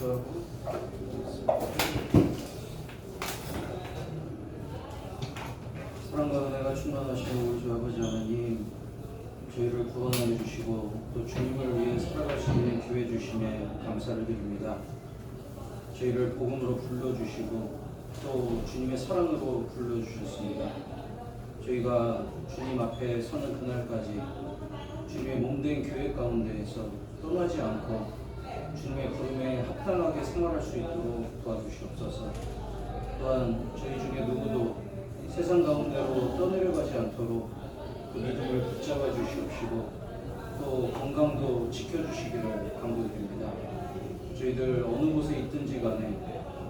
기도하고 사랑과 은혜가 충만하신 우리 주 아버지 하나님, 저희를 구원하여 주시고 또 주님을 위해 살아갈 수 있는 기회 주심에 감사를 드립니다. 저희를 복음으로 불러주시고 또 주님의 사랑으로 불러주셨습니다. 저희가 주님 앞에 서는 그날까지 주님의 몸된 교회 가운데에서 떠나지 않고 주님의 부름에 합당하게 생활할 수 있도록 도와주시옵소서. 또한 저희 중에 누구도 세상 가운데로 떠내려가지 않도록 그 믿음을 붙잡아 주시옵시고 또 건강도 지켜주시기를 간구드립니다. 저희들 어느 곳에 있든지 간에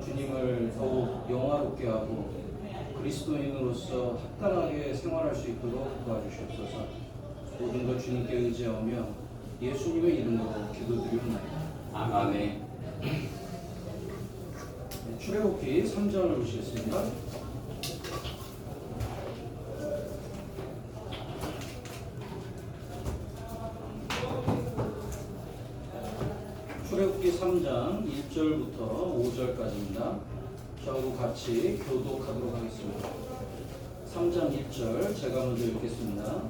주님을 더욱 영화롭게 하고 그리스도인으로서 합당하게 생활할 수 있도록 도와주시옵소서. 모든 것 주님께 의지하며 예수님의 이름으로 기도드리옵나이다. 아멘. 출애굽기 3장을 보시겠습니다. 출애굽기 3장 1절부터 5절까지입니다. 저하고 같이 교독하도록 하겠습니다. 3장 1절 제가 먼저 읽겠습니다.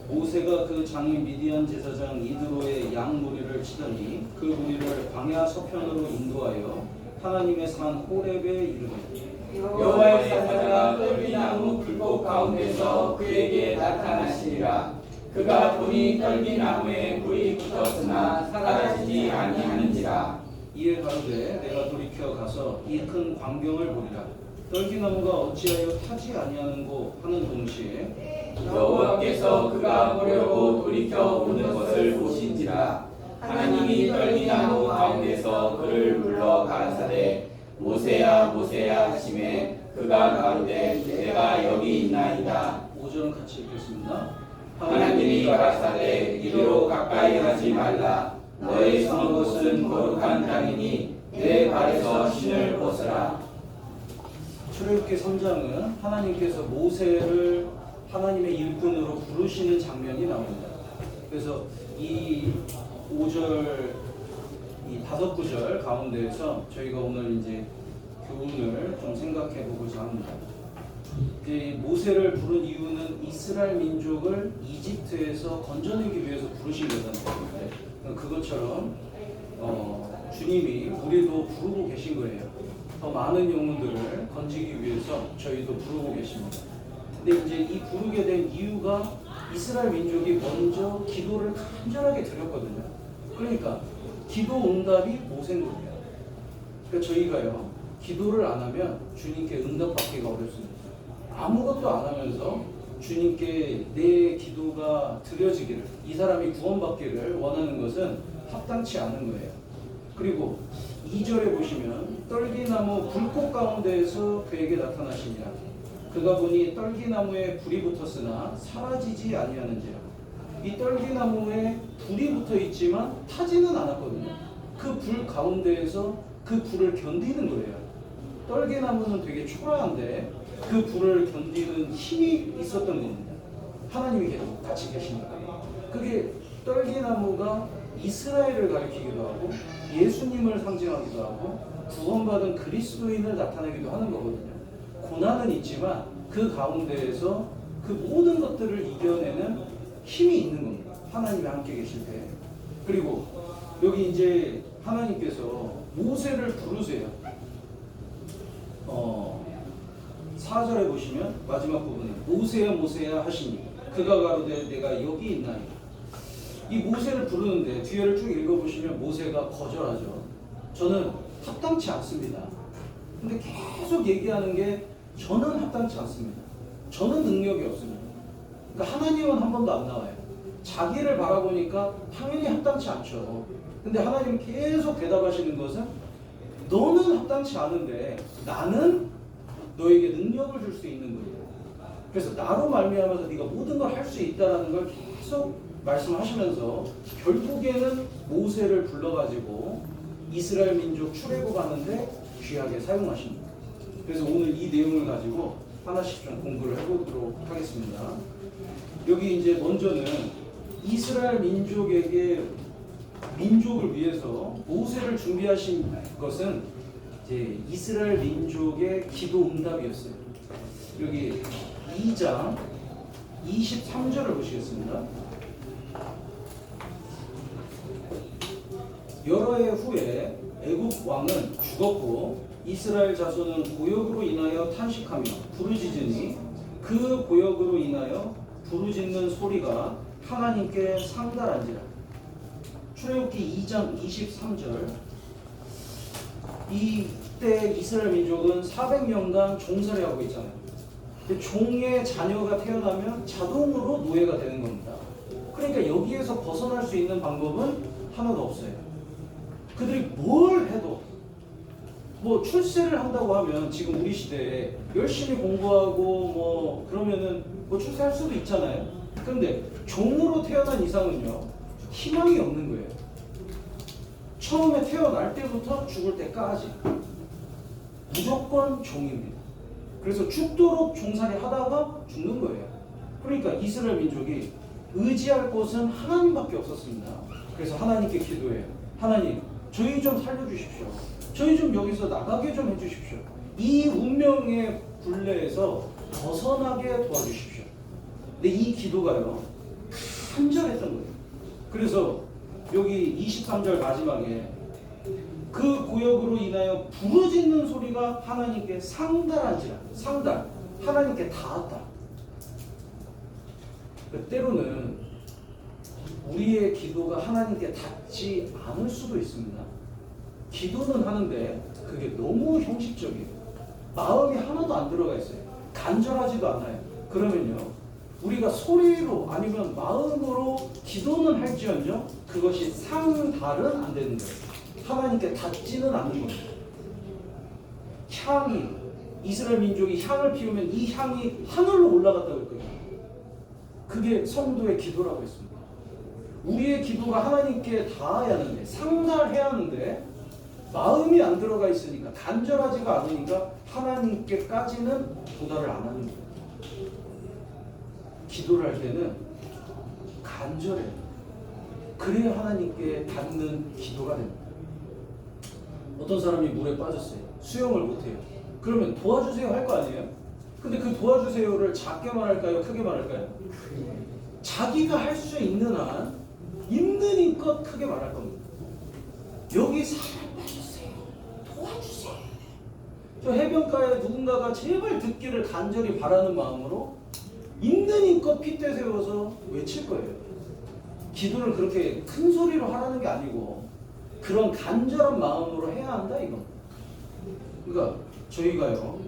모세가 그 장인 미디안 제사장 이드로의 양 무리를 치더니 그 무리를 광야 서편으로 인도하여 하나님의 산 호렙에 이르되 여호와의 사자가 떨기나무 불꽃 가운데서 그에게 나타나시리라. 그가 보니 떨기나무에 불이 붙었으나 사라지지 아니하는지라. 이에 가로되 내가 돌이켜 가서 이 큰 광경을 보리라. 떨기나무가 어찌하여 타지 아니하는고 하는 동시에 여호와께서 그가 보려고 돌이켜 오는 것을 보신지라. 하나님이 떨기나무 가운데서 그를 불러 가라사대 모세야 모세야 하시매 그가 가로되 내가 여기 있나이다. 5절은 같이 읽겠습니다. 하나님이 가라사대 이리로 가까이 하지 말라. 너의 서는 곳은 거룩한 땅이니 내 발에서 신을 벗으라. 출애굽기 3장은 하나님께서 모세를 하나님의 일꾼으로 부르시는 장면이 나옵니다. 그래서 이 5절, 이 5구절 가운데에서 저희가 오늘 이제 교훈을 좀 생각해 보고자 합니다. 모세를 부른 이유는 이스라엘 민족을 이집트에서 건져내기 위해서 부르신 거잖아요. 그것처럼 주님이 우리도 부르고 계신 거예요. 더 많은 영혼들을 건지기 위해서 저희도 부르고 계십니다. 근데 이제 이 부르게 된 이유가 이스라엘 민족이 먼저 기도를 간절하게 드렸거든요. 그러니까 기도 응답이 모세인 거예요. 그러니까 저희가요 기도를 안 하면 주님께 응답받기가 어렵습니다. 아무것도 안 하면서 주님께 내 기도가 드려지기를, 이 사람이 구원받기를 원하는 것은 합당치 않은 거예요. 그리고 2절에 보시면 떨기나무 불꽃 가운데에서 그에게 나타나시니라. 그가 보니 떨기나무에 불이 붙었으나 사라지지 아니하는지라. 이 떨기나무에 불이 붙어 있지만 타지는 않았거든요. 그 불 가운데에서 그 불을 견디는 거예요. 떨기나무는 되게 초라한데 그 불을 견디는 힘이 있었던 겁니다. 하나님이 같이 계신 거예요. 그게 떨기나무가 이스라엘을 가리키기도 하고 예수님을 상징하기도 하고 구원받은 그리스도인을 나타내기도 하는 거거든요. 고난은 있지만 그 가운데에서 그 모든 것들을 이겨내는 힘이 있는 겁니다. 하나님이 함께 계실 때. 그리고 여기 이제 하나님께서 모세를 부르세요. 4절에 보시면 마지막 부분에 모세야 모세야 하시니 그가 가로되 내가 여기 있나이다. 이 모세를 부르는데 뒤를 쭉 읽어보시면 모세가 거절하죠. 저는 합당치 않습니다. 근데 계속 얘기하는 게 저는 합당치 않습니다. 저는 능력이 없습니다. 그러니까 하나님은 한 번도 안 나와요. 자기를 바라보니까 당연히 합당치 않죠. 근데 하나님 계속 대답하시는 것은 너는 합당치 않은데 나는 너에게 능력을 줄 수 있는 거예요. 그래서 나로 말미암아서 네가 모든 걸 할 수 있다라는 걸 계속 말씀하시면서 결국에는 모세를 불러가지고 이스라엘 민족 출애굽하는데 귀하게 사용하십니다. 그래서 오늘 이 내용을 가지고 하나씩 좀 공부를 해보도록 하겠습니다. 여기 이제 먼저는 이스라엘 민족에게 민족을 위해서 모세를 준비하신 것은 이제 이스라엘 민족의 기도 응답이었어요. 여기 2장 23절을 보시겠습니다. 여러 해 후에 애굽 왕은 죽었고 이스라엘 자손은 고역으로 인하여 탄식하며 부르짖으니 그 고역으로 인하여 부르짖는 소리가 하나님께 상달한지라. 출애굽기 2장 23절. 이때 이스라엘 민족은 400년간 종살이 하고 있잖아요. 종의 자녀가 태어나면 자동으로 노예가 되는 겁니다. 그러니까 여기에서 벗어날 수 있는 방법은 하나도 없어요. 그들이 뭘 해도 뭐 출세를 한다고 하면 지금 우리 시대에 열심히 공부하고 뭐 그러면은 뭐 출세할 수도 있잖아요. 그런데 종으로 태어난 이상은요 희망이 없는 거예요. 처음에 태어날 때부터 죽을 때까지 무조건 종입니다. 그래서 죽도록 종살이 하다가 죽는 거예요. 그러니까 이스라엘 민족이 의지할 곳은 하나님밖에 없었습니다. 그래서 하나님께 기도해요. 하나님, 저희 좀 살려주십시오. 저희 좀 여기서 나가게 좀 해주십시오. 이 운명의 굴레에서 벗어나게 도와주십시오. 근데 이 기도가요 간절했던 거예요. 그래서 여기 23절 마지막에 그 고역으로 인하여 부르짖는 소리가 하나님께 상달한지라. 상달, 하나님께 닿았다. 때로는 우리의 기도가 하나님께 닿지 않을 수도 있습니다. 기도는 하는데 그게 너무 형식적이에요. 마음이 하나도 안 들어가 있어요. 간절하지도 않아요. 그러면요 우리가 소리로 아니면 마음으로 기도는 할지언정 그것이 상달은 안 되는 거예요. 하나님께 닿지는 않는 겁니다. 향이 이스라엘 민족이 향을 피우면 이 향이 하늘로 올라갔다고 했거든요. 그게 성도의 기도라고 했습니다. 우리의 기도가 하나님께 닿아야 하는데 상달해야 하는데 마음이 안 들어가 있으니까 간절하지가 않으니까 하나님께까지는 도달을 안 하는 거예요. 기도를 할 때는 간절해요. 그래야 하나님께 닿는 기도가 됩니다. 어떤 사람이 물에 빠졌어요. 수영을 못해요. 그러면 도와주세요 할 거 아니에요? 근데 그 도와주세요를 작게 말할까요? 크게 말할까요? 자기가 할 수 있는 한 있는 힘껏 크게 말할 겁니다. 여기 사람 봐주세요. 도와주세요. 저 해변가에 누군가가 제발 듣기를 간절히 바라는 마음으로 있는 힘껏 핏대 세워서 외칠 거예요. 기도를 그렇게 큰 소리로 하라는 게 아니고 그런 간절한 마음으로 해야 한다 이건. 그러니까 저희가요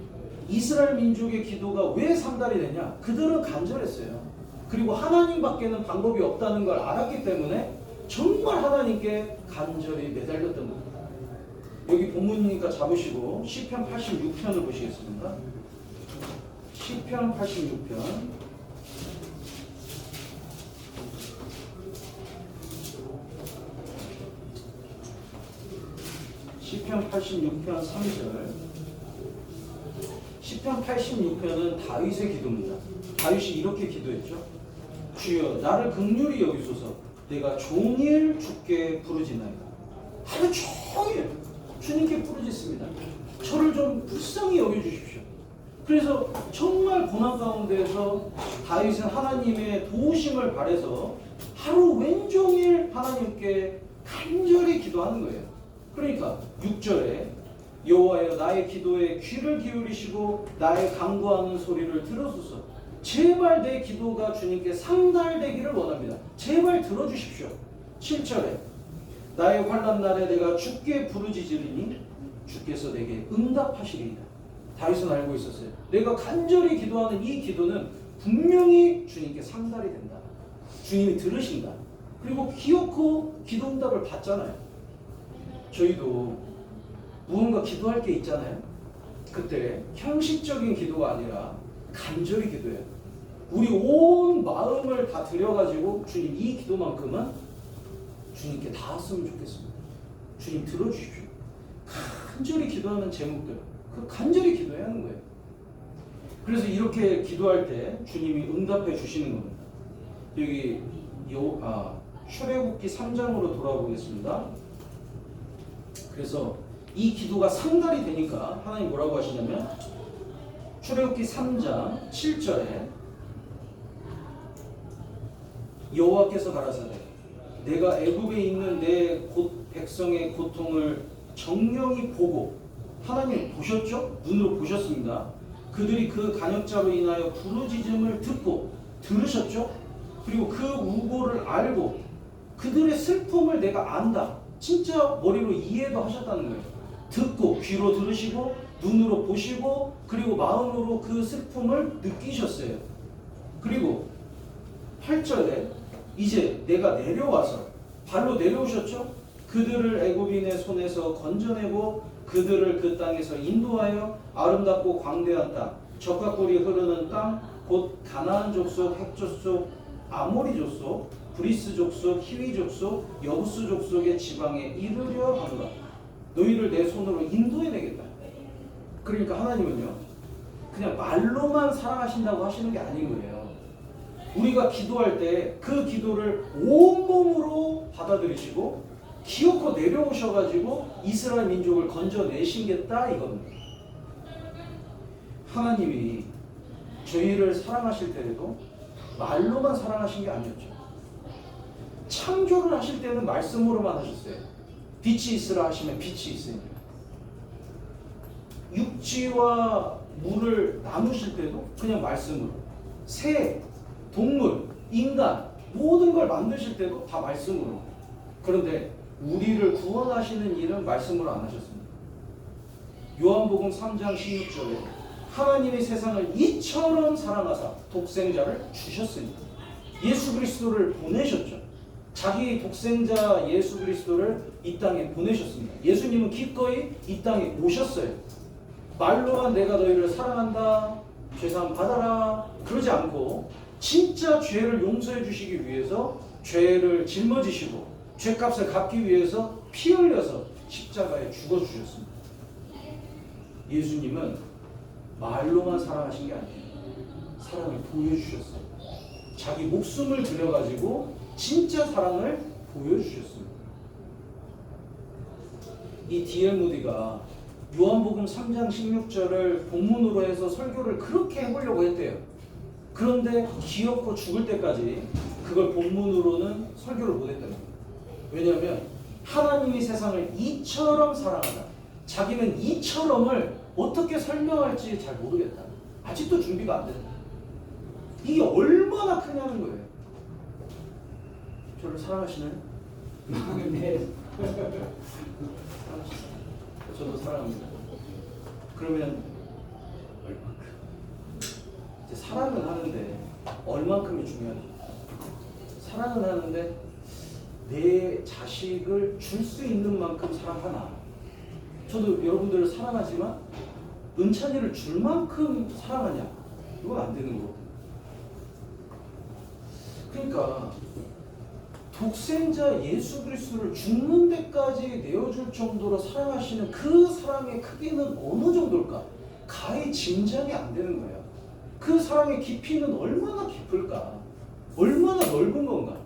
이스라엘 민족의 기도가 왜 상달이 되냐? 그들은 간절했어요. 그리고 하나님밖에는 방법이 없다는 걸 알았기 때문에 정말 하나님께 간절히 매달렸던 겁니다. 여기 본문이니까 잡으시고 시편 86편을 보시겠습니다. 시편 86편 시편 86편 3절. 시편 86편은 다윗의 기도입니다. 다윗이 이렇게 기도했죠. 주여 나를 긍휼히 여기소서. 내가 종일 주께 부르짖나이다. 하루 종일 주님께 부르짖습니다. 저를 좀 불쌍히 여겨주십시오. 그래서 정말 고난 가운데에서 다윗은 하나님의 도우심을 바라서 하루 왼종일 하나님께 간절히 기도하는 거예요. 그러니까 6절에 여호와여 나의 기도에 귀를 기울이시고 나의 간구하는 소리를 들어주소서. 제발 내 기도가 주님께 상달되기를 원합니다. 제발 들어주십시오. 7절에 나의 환난 날에 내가 주께 부르짖으리니 주께서 내게 응답하시리이다. 다윗은 알고 있었어요. 내가 간절히 기도하는 이 기도는 분명히 주님께 상달이 된다. 주님이 들으신다. 그리고 기어코 기도 응답을 받잖아요. 저희도 무언가 기도할 게 있잖아요. 그때 형식적인 기도가 아니라 간절히 기도해요. 우리 온 마음을 다 들여가지고 주님 이 기도만큼은 주님께 닿았으면 좋겠습니다. 주님 들어주십시오. 간절히 기도하는 제목들 그 간절히 기도해야 하는 거예요. 그래서 이렇게 기도할 때 주님이 응답해 주시는 겁니다. 여기 출애굽기 3장으로 돌아보겠습니다. 그래서 이 기도가 상달이 되니까 하나님 뭐라고 하시냐면 출애굽기 3장 7절에 여호와께서 가라사대 내가 애굽에 있는 내 백성의 고통을 정령히 보고, 하나님 보셨죠? 눈으로 보셨습니다. 그들이 그 간역자로 인하여 부르짖음을 듣고 들으셨죠? 그리고 그 우고를 알고 그들의 슬픔을 내가 안다. 진짜 머리로 이해도 하셨다는 거예요. 듣고 귀로 들으시고 눈으로 보시고 그리고 마음으로 그 슬픔을 느끼셨어요. 그리고 8절에 이제 내가 내려와서 발로 내려오셨죠? 그들을 애굽인의 손에서 건져내고 그들을 그 땅에서 인도하여 아름답고 광대한 땅, 젖과 꿀이 흐르는 땅, 곧 가나안 족속, 헷 족속, 아모리 족속, 브리스 족속, 히위 족속, 여부스 족속의 지방에 이르려 하노라. 너희를 내 손으로 인도해내겠다. 그러니까 하나님은요, 그냥 말로만 사랑하신다고 하시는 게 아닌 거예요. 우리가 기도할 때 그 기도를 온몸으로 받아들이시고 기어코 내려오셔가지고 이스라엘 민족을 건져내신겠다 이겁니다. 하나님이 저희를 사랑하실 때에도 말로만 사랑하신 게 아니었죠. 창조를 하실 때는 말씀으로만 하셨어요. 빛이 있으라 하시면 빛이 있으니까. 육지와 물을 나누실 때도 그냥 말씀으로. 새, 동물, 인간 모든 걸 만드실 때도 다 말씀으로. 그런데 우리를 구원하시는 일은 말씀으로 안 하셨습니다. 요한복음 3장 16절에 하나님이 세상을 이처럼 사랑하사 독생자를 주셨으니 예수 그리스도를 보내셨죠. 자기 독생자 예수 그리스도를 이 땅에 보내셨습니다. 예수님은 기꺼이 이 땅에 오셨어요. 말로만 내가 너희를 사랑한다, 죄사함 받아라 그러지 않고 진짜 죄를 용서해 주시기 위해서 죄를 짊어지시고 죄값을 갚기 위해서 피 흘려서 십자가에 죽어주셨습니다. 예수님은 말로만 사랑하신 게 아니에요. 사랑을 보여주셨어요. 자기 목숨을 들여가지고 진짜 사랑을 보여주셨습니다. 이 D.L. 무디가 요한복음 3장 16절을 본문으로 해서 설교를 그렇게 해보려고 했대요. 그런데 기어코 죽을 때까지 그걸 본문으로는 설교를 못했다는 거예요. 왜냐하면 하나님이 세상을 이처럼 사랑하다. 자기는 이처럼을 어떻게 설명할지 잘 모르겠다. 아직도 준비가 안 된다. 이게 얼마나 크냐는 거예요. 저를 사랑하시나요? 네. 저도 사랑합니다. 그러면 얼마큼? 이제 사랑은 하는데 얼만큼이 중요하죠. 사랑은 하는데 내 자식을 줄 수 있는 만큼 사랑하나? 저도 여러분들을 사랑하지만 은찬이를 줄 만큼 사랑하냐? 이건 안 되는 거거든요. 그러니까 독생자 예수 그리스도를 죽는 데까지 내어줄 정도로 사랑하시는 그 사랑의 크기는 어느 정도일까? 가히 짐작이 안 되는 거예요. 그 사랑의 깊이는 얼마나 깊을까? 얼마나 넓은 건가?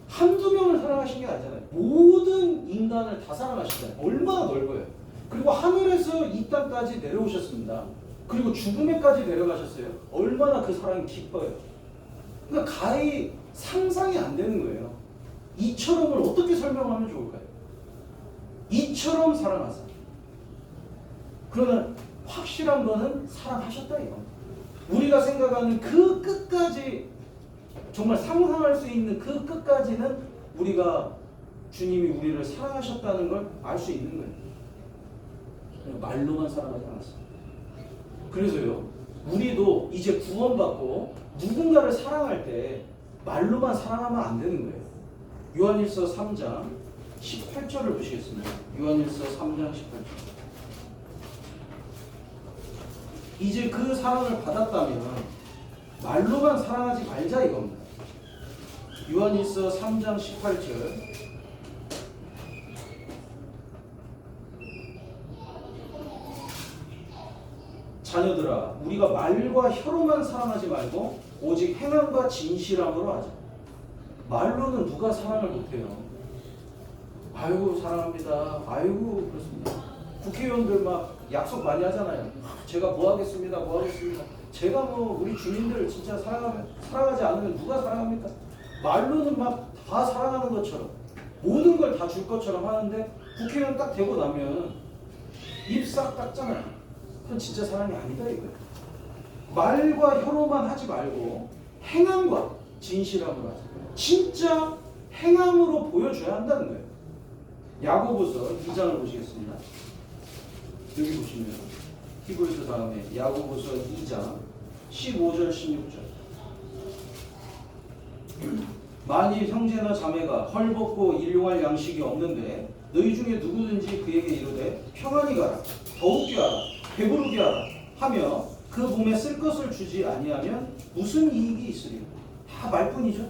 한두 명을 사랑하신 게 아니잖아요. 모든 인간을 다 사랑하시잖아요. 얼마나 넓어요. 그리고 하늘에서 이 땅까지 내려오셨습니다. 그리고 죽음에까지 내려가셨어요. 얼마나 그 사랑이 깊어요. 그러니까 가히 상상이 안 되는 거예요. 이처럼을 어떻게 설명하면 좋을까요? 이처럼 사랑하사. 그러나 확실한 거는 사랑하셨다 이거. 우리가 생각하는 그 끝까지 정말 상상할 수 있는 그 끝까지는 우리가 주님이 우리를 사랑하셨다는 걸 알 수 있는 거예요. 말로만 사랑하지 않았어요. 그래서요, 우리도 이제 구원받고 누군가를 사랑할 때 말로만 사랑하면 안 되는 거예요. 요한일서 3장 18절을 보시겠습니다. 요한일서 3장 18절. 이제 그 사랑을 받았다면 말로만 사랑하지 말자 이겁니다. 요한일서 3장 18절. 자녀들아, 우리가 말과 혀로만 사랑하지 말고 오직 행함과 진실함으로 하자. 말로는 누가 사랑을 못해요. 아이고 사랑합니다. 아이고 그렇습니다. 국회의원들 막 약속 많이 하잖아요. 제가 뭐 하겠습니다. 뭐 하겠습니다. 제가 뭐 우리 주민들 진짜 사랑하지 않으면 누가 사랑합니까? 말로는 막 다 사랑하는 것처럼 모든 걸 다 줄 것처럼 하는데 국회의원 딱 되고 나면 입 싹 닦잖아요. 그건 진짜 사랑이 아니다 이거예요. 말과 혀로만 하지 말고 행함과 진실함으로 하자. 진짜 행함으로 보여줘야 한다는 거예요. 야고보서 2장을 보시겠습니다. 여기 보시면 히브리서 다음에 야고보서 2장 15절 16절. 만일 형제나 자매가 헐벗고 일용할 양식이 없는데 너희 중에 누구든지 그에게 이르되 평안히 가라, 더욱게 하라, 배부르게 하라 하며 그 몸에 쓸 것을 주지 아니하면 무슨 이익이 있으리요? 다 말뿐이죠.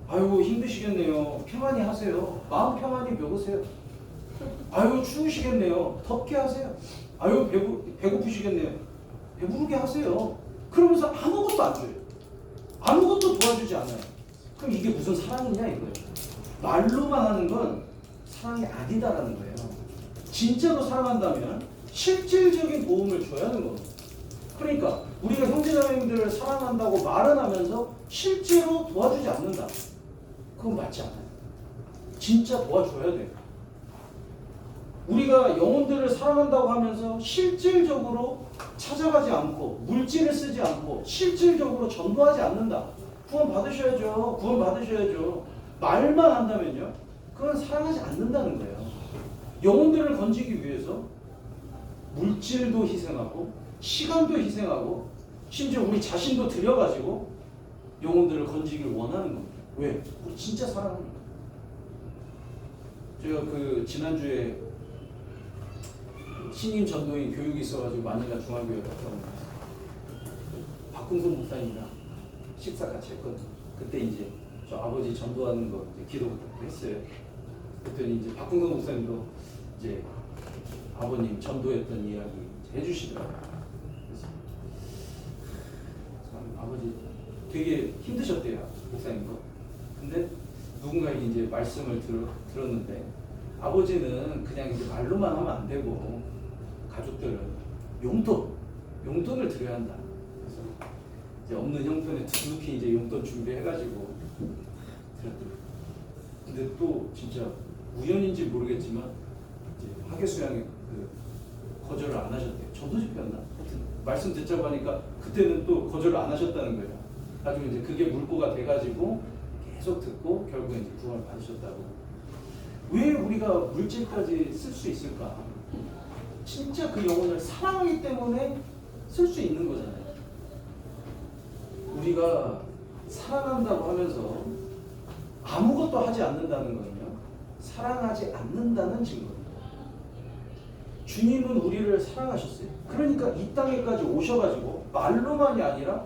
아유 힘드시겠네요. 평안히 하세요. 마음 평안히 먹으세요. 아유 추우시겠네요. 덥게 하세요. 아유 배고프시겠네요. 배부르게 하세요. 그러면서 아무것도 안 줘요. 아무것도 도와주지 않아요. 그럼 이게 무슨 사랑이냐 이거예요. 말로만 하는 건 사랑이 아니다라는 거예요. 진짜로 사랑한다면 실질적인 도움을 줘야 하는 겁니다. 그러니까 우리가 형제자매님들을 사랑한다고 말은 하면서 실제로 도와주지 않는다. 그건 맞지 않아요. 진짜 도와줘야 돼요. 우리가 영혼들을 사랑한다고 하면서 실질적으로 찾아가지 않고 물질을 쓰지 않고 실질적으로 전도하지 않는다. 구원 받으셔야죠. 구원 받으셔야죠. 말만 한다면요. 그건 사랑하지 않는다는 거예요. 영혼들을 건지기 위해서 물질도 희생하고 시간도 희생하고 심지어 우리 자신도 들여가지고 영혼들을 건지기를 원하는 겁니다. 왜? 우리 진짜 사랑합니다. 제가 그 지난주에 신임 전도인 교육이 있어가지고 마닐라 중앙교회 갔다 왔는데 박근성 목사님이랑 식사 같이 했거든요. 그때 이제 저 아버지 전도하는 거 이제 기도 했어요. 그랬더니 이제 박근성 목사님도 이제 아버님 전도했던 이야기 해주시더라고요. 그래서 참 아버지 되게 힘드셨대요, 목사님도. 근데 누군가에게 이제 말씀을 들었는데 아버지는 그냥 이제 말로만 하면 안 되고 가족들은 용돈을 드려야 한다. 그래서 이제 없는 형편에 두둑히 이제 용돈 준비해가지고 드렸더라고요. 근데 또 진짜 우연인지 모르겠지만 이제 학예수양에 거절을 안 하셨대요. 전도 집회였나? 하여튼 말씀 듣자고 하니까 그때는 또 거절을 안 하셨다는 거예요. 나중에 이제 그게 물꼬가 돼가지고 계속 듣고 결국에 이제 구원을 받으셨다고. 왜 우리가 물질까지 쓸 수 있을까? 진짜 그 영혼을 사랑하기 때문에 쓸 수 있는 거잖아요. 우리가 사랑한다고 하면서 아무것도 하지 않는다는 거는요, 사랑하지 않는다는 증거입니다. 주님은 우리를 사랑하셨어요. 그러니까 이 땅에까지 오셔가지고 말로만이 아니라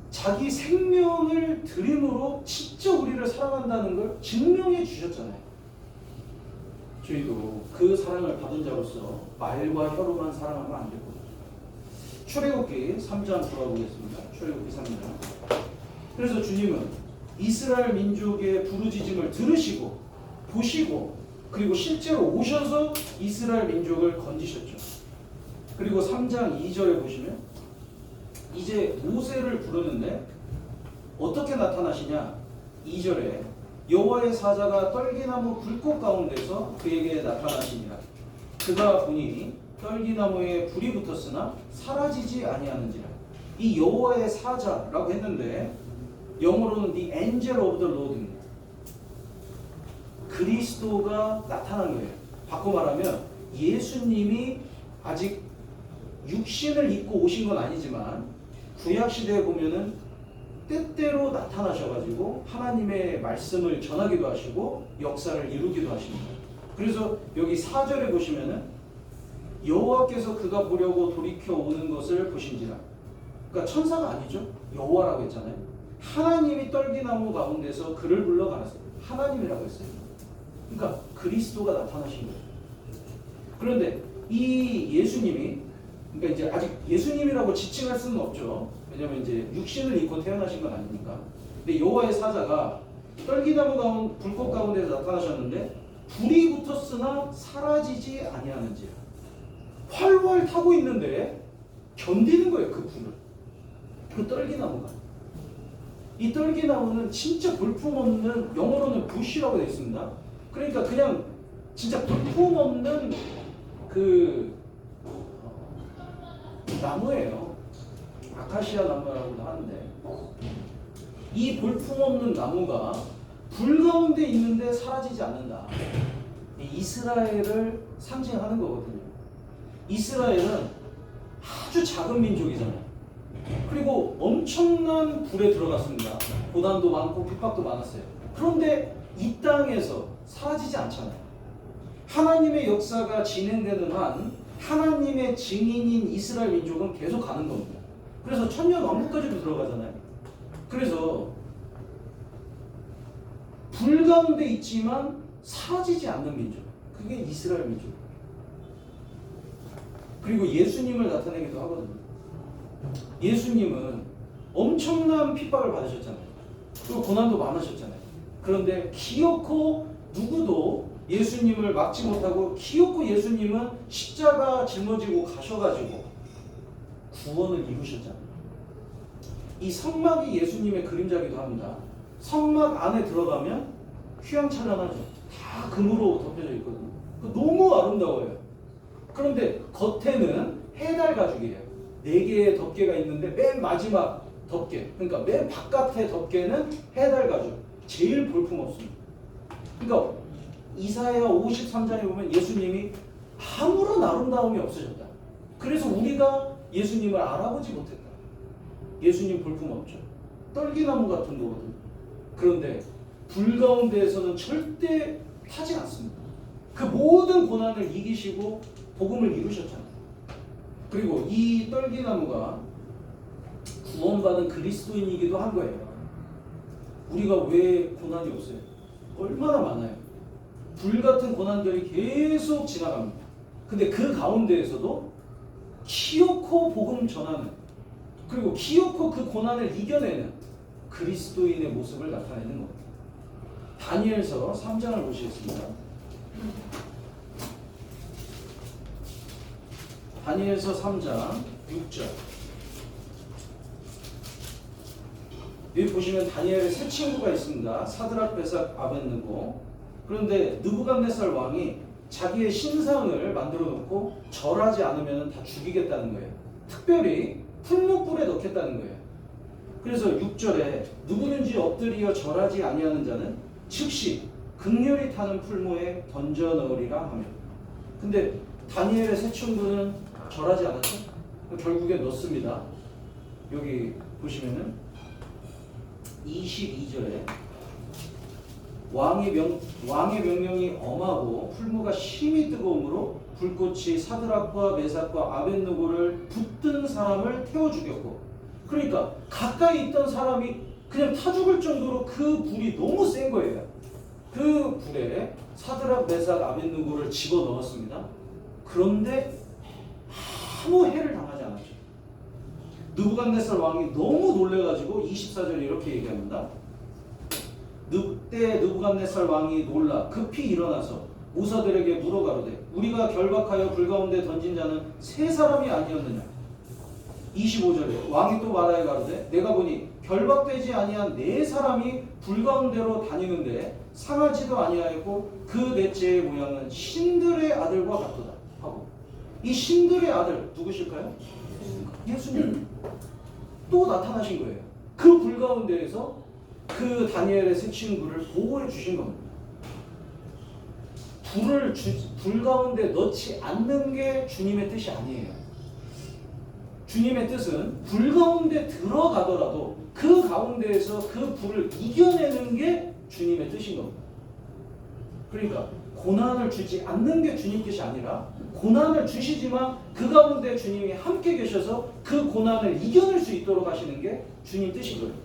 자기 생명을 드림으로 진짜 우리를 사랑한다는 걸 증명해 주셨잖아요. 저희도 그 사랑을 받은 자로서 말과 혀로만 사랑하면 안 되고. 출애굽기 3장 돌아보겠습니다. 출애굽기 3장. 그래서 주님은 이스라엘 민족의 부르짖음을 들으시고 보시고 그리고 실제로 오셔서 이스라엘 민족을 건지셨죠. 그리고 3장 2절에 보시면 이제 모세를 부르는데 어떻게 나타나시냐? 2절에 여호와의 사자가 떨기나무 불꽃 가운데서 그에게 나타나시니라. 그가 보니 떨기나무에 불이 붙었으나 사라지지 아니하는지라. 이 여호와의 사자라고 했는데 영어로는 the angel of the Lord입니다. 그리스도가 나타난 거예요. 바꿔 말하면 예수님이 아직 육신을 입고 오신 건 아니지만 구약 시대에 보면은 때때로 나타나셔가지고 하나님의 말씀을 전하기도 하시고 역사를 이루기도 하십니다. 그래서 여기 4절에 보시면은 여호와께서 그가 보려고 돌이켜 오는 것을 보신지라. 그러니까 천사가 아니죠. 여호와라고 했잖아요. 하나님이 떨기나무 가운데서 그를 불러 가라사대. 하나님이라고 했어요. 그러니까 그리스도가 나타나신 거예요. 그런데 이 예수님이, 그러니까 이제 아직 예수님이라고 지칭할 수는 없죠. 왜냐하면 이제 육신을 입고 태어나신 건 아니니까. 근데 여호와의 사자가 떨기나무 가운데 불꽃 가운데서 나타나셨는데 불이 붙었으나 사라지지 아니하는지라. 활활 타고 있는데 견디는 거예요, 그 불을. 그 떨기나무가. 이 떨기나무는 진짜 볼품없는, 영어로는 부시라고 되어 있습니다. 그러니까 그냥 진짜 볼품없는 그 나무예요. 아카시아 나무라고도 하는데, 이 볼품없는 나무가 불 가운데 있는데 사라지지 않는다. 이스라엘을 상징하는 거거든요. 이스라엘은 아주 작은 민족이잖아요. 그리고 엄청난 불에 들어갔습니다. 고난도 많고 핍박도 많았어요. 그런데 이 땅에서 사라지지 않잖아요. 하나님의 역사가 진행되는 한 하나님의 증인인 이스라엘 민족은 계속 가는 겁니다. 그래서 천년 왕국까지도 들어가잖아요. 그래서 불 가운데 있지만 사라지지 않는 민족, 그게 이스라엘 민족. 그리고 예수님을 나타내기도 하거든요. 예수님은 엄청난 핍박을 받으셨잖아요. 그리고 고난도 많으셨잖아요. 그런데 기어코 누구도 예수님을 막지 못하고 기어코 예수님은 십자가 짊어지고 가셔가지고 구원을 이루셨잖아요. 이 성막이 예수님의 그림자기도 합니다. 성막 안에 들어가면 휘황찬란하죠. 다 금으로 덮여져 있거든요. 너무 아름다워요. 그런데 겉에는 해달 가죽이에요. 4개의 덮개가 있는데 맨 마지막 덮개, 그러니까 맨 바깥의 덮개는 해달 가죽. 제일 볼품없습니다. 그러니까 이사야 53장에 보면 예수님이 아무런 아름다움이 없으셨다. 그래서 우리가 예수님을 알아보지 못했다. 예수님 볼품없죠. 떨기나무 같은 거거든요. 그런데 불 가운데에서는 절대 타지 않습니다. 그 모든 고난을 이기시고 복음을 이루셨잖아요. 그리고 이 떨기나무가 구원받은 그리스도인이기도 한 거예요. 우리가 왜 고난이 없어요? 얼마나 많아요. 불같은 고난들이 계속 지나갑니다. 근데 그 가운데에서도 키워코 복음 전하는, 그리고 키워코 그 고난을 이겨내는 그리스도인의 모습을 나타내는 겁니다. 다니엘서 3장을 보시겠습니다. 다니엘서 3장 6절. 여기 보시면 다니엘의 세 친구가 있습니다. 사드락, 베삭, 아벳느고. 그런데 느부갓네살 왕이 자기의 신상을 만들어 놓고 절하지 않으면 다 죽이겠다는 거예요. 특별히 풀무불에 넣겠다는 거예요. 그래서 6절에 누구든지 엎드리어 절하지 아니하는 자는 즉시 극렬히 타는 풀무에 던져 넣으리라 하며. 근데 다니엘의 세 친구는 절하지 않았죠? 결국에 넣습니다. 여기 보시면은 22절에 왕의 명령이 엄하고 풀무가 심히 뜨거우므로 불꽃이 사드락과 메삭과 아벳느고를 붙든 사람을 태워 죽였고, 그러니까 가까이 있던 사람이 그냥 타 죽을 정도로 그 불이 너무 센 거예요. 그 불에 사드락, 메삭, 아벳느고를 집어넣었습니다. 그런데 아무 해를 당하지 않았죠. 느부갓네살 왕이 너무 놀래가지고 24절에 이렇게 얘기합니다. 그때 느부갓네살 왕이 놀라 급히 일어나서 무사들에게 물어가로되 우리가 결박하여 불 가운데 던진 자는 세 사람이 아니었느냐. 25절에 왕이 또 말하여 가로되 내가 보니 결박되지 아니한 네 사람이 불 가운데로 다니는데 상하지도 아니하였고 그 넷째의 모양은 신들의 아들과 같도다 하고, 이 신들의 아들 누구실까요? 예수님. 또 나타나신 거예요. 그 불 가운데에서 그 다니엘의 세 친구를 보호해 주신 겁니다. 불 가운데 넣지 않는 게 주님의 뜻이 아니에요. 주님의 뜻은 불 가운데 들어가더라도 그 가운데에서 그 불을 이겨내는 게 주님의 뜻인 겁니다. 그러니까 고난을 주지 않는 게 주님 뜻이 아니라 고난을 주시지만 그 가운데 주님이 함께 계셔서 그 고난을 이겨낼 수 있도록 하시는 게 주님 뜻이거든요.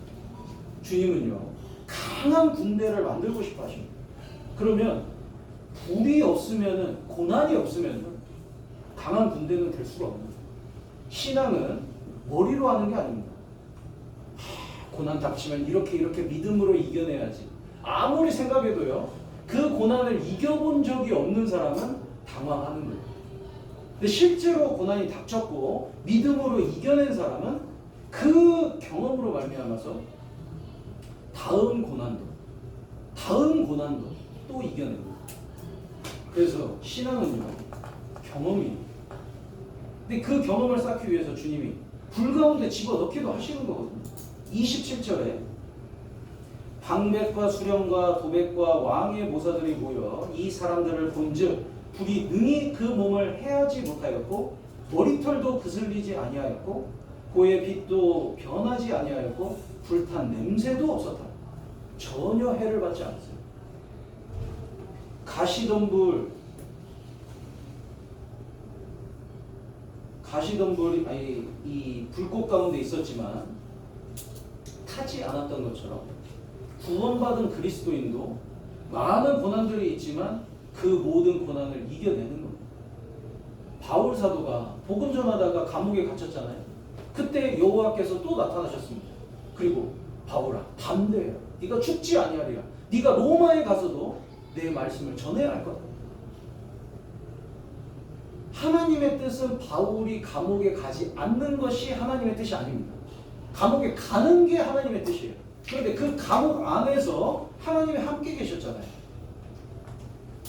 주님은요, 강한 군대를 만들고 싶어 하십니다. 그러면 불이 없으면은, 고난이 없으면은 강한 군대는 될 수가 없는 거예요. 신앙은 머리로 하는 게 아닙니다. 고난 닥치면 이렇게 믿음으로 이겨내야지. 아무리 생각해도요. 그 고난을 이겨본 적이 없는 사람은 당황하는 거예요. 근데 실제로 고난이 닥쳤고 믿음으로 이겨낸 사람은 그 경험으로 말미암아서 다음 고난도 또 이겨내는 거예요. 그래서 신앙은요. 경험이에요. 근데 그 경험을 쌓기 위해서 주님이 불 가운데 집어넣기도 하시는 거거든요. 27절에 방백과 수령과 도백과 왕의 모사들이 모여 이 사람들을 본즉 불이 능히 그 몸을 해하지 못하였고 머리털도 그슬리지 아니하였고 고의 빛도 변하지 아니하였고 불탄 냄새도 없었다. 전혀 해를 받지 않았어요. 가시덤불이 이 불꽃 가운데 있었지만 타지 않았던 것처럼 구원받은 그리스도인도 많은 고난들이 있지만 그 모든 고난을 이겨내는 겁니다. 바울 사도가 복음 전하다가 감옥에 갇혔잖아요. 그때 여호와께서 또 나타나셨습니다. 그리고 바울아 담대해라. 네가 죽지 아니하리라. 네가 로마에 가서도 내 말씀을 전해야 할 거다. 하나님의 뜻은 바울이 감옥에 가지 않는 것이 하나님의 뜻이 아닙니다. 감옥에 가는 게 하나님의 뜻이에요. 그런데 그 감옥 안에서 하나님이 함께 계셨잖아요.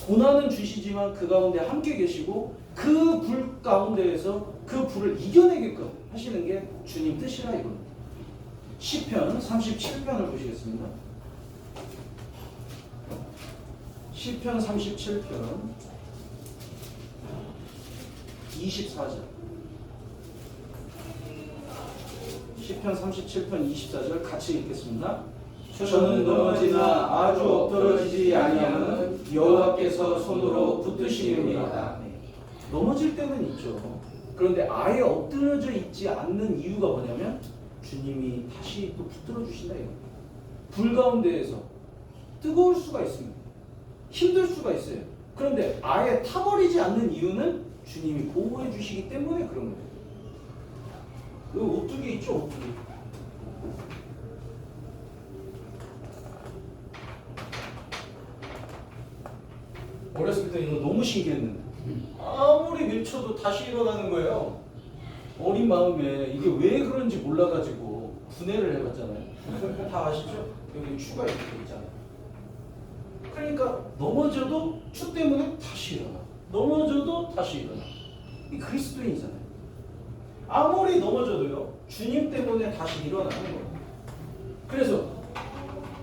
고난은 주시지만 그 가운데 함께 계시고 그 불 가운데에서 그 불을 이겨내게끔 하시는 게 주님 뜻이라 이겁니다. 시편 37편을 보시겠습니다. 시편 37편 24절. 시편 37편 24절 같이 읽겠습니다. 저는 넘어지나 아주 엎드러지지 아니하는 여호와께서 손으로 붙드시리로다. 넘어질 때는 있죠. 그런데 아예 엎드러져 있지 않는 이유가 뭐냐면 주님이 다시 또 붙들어 주신다 이거. 불 가운데에서 뜨거울 수가 있습니다. 힘들 수가 있어요. 그런데 아예 타버리지 않는 이유는 주님이 보호해 주시기 때문에 그런 거예요. 그 오뚜기 있죠, 오뚜기. 어렸을 때 이거 너무 신기했는데 아무리 밀쳐도 다시 일어나는 거예요. 어린 마음에 이게 왜 그런지 몰라가지고 분해를 해봤잖아요. 다 아시죠? 여기 추가 이렇게 있잖아요. 그러니까 넘어져도 추 때문에 다시 일어나. 넘어져도 다시 일어나. 이 그리스도인이잖아요. 아무리 넘어져도요 주님 때문에 다시 일어나는 거예요. 그래서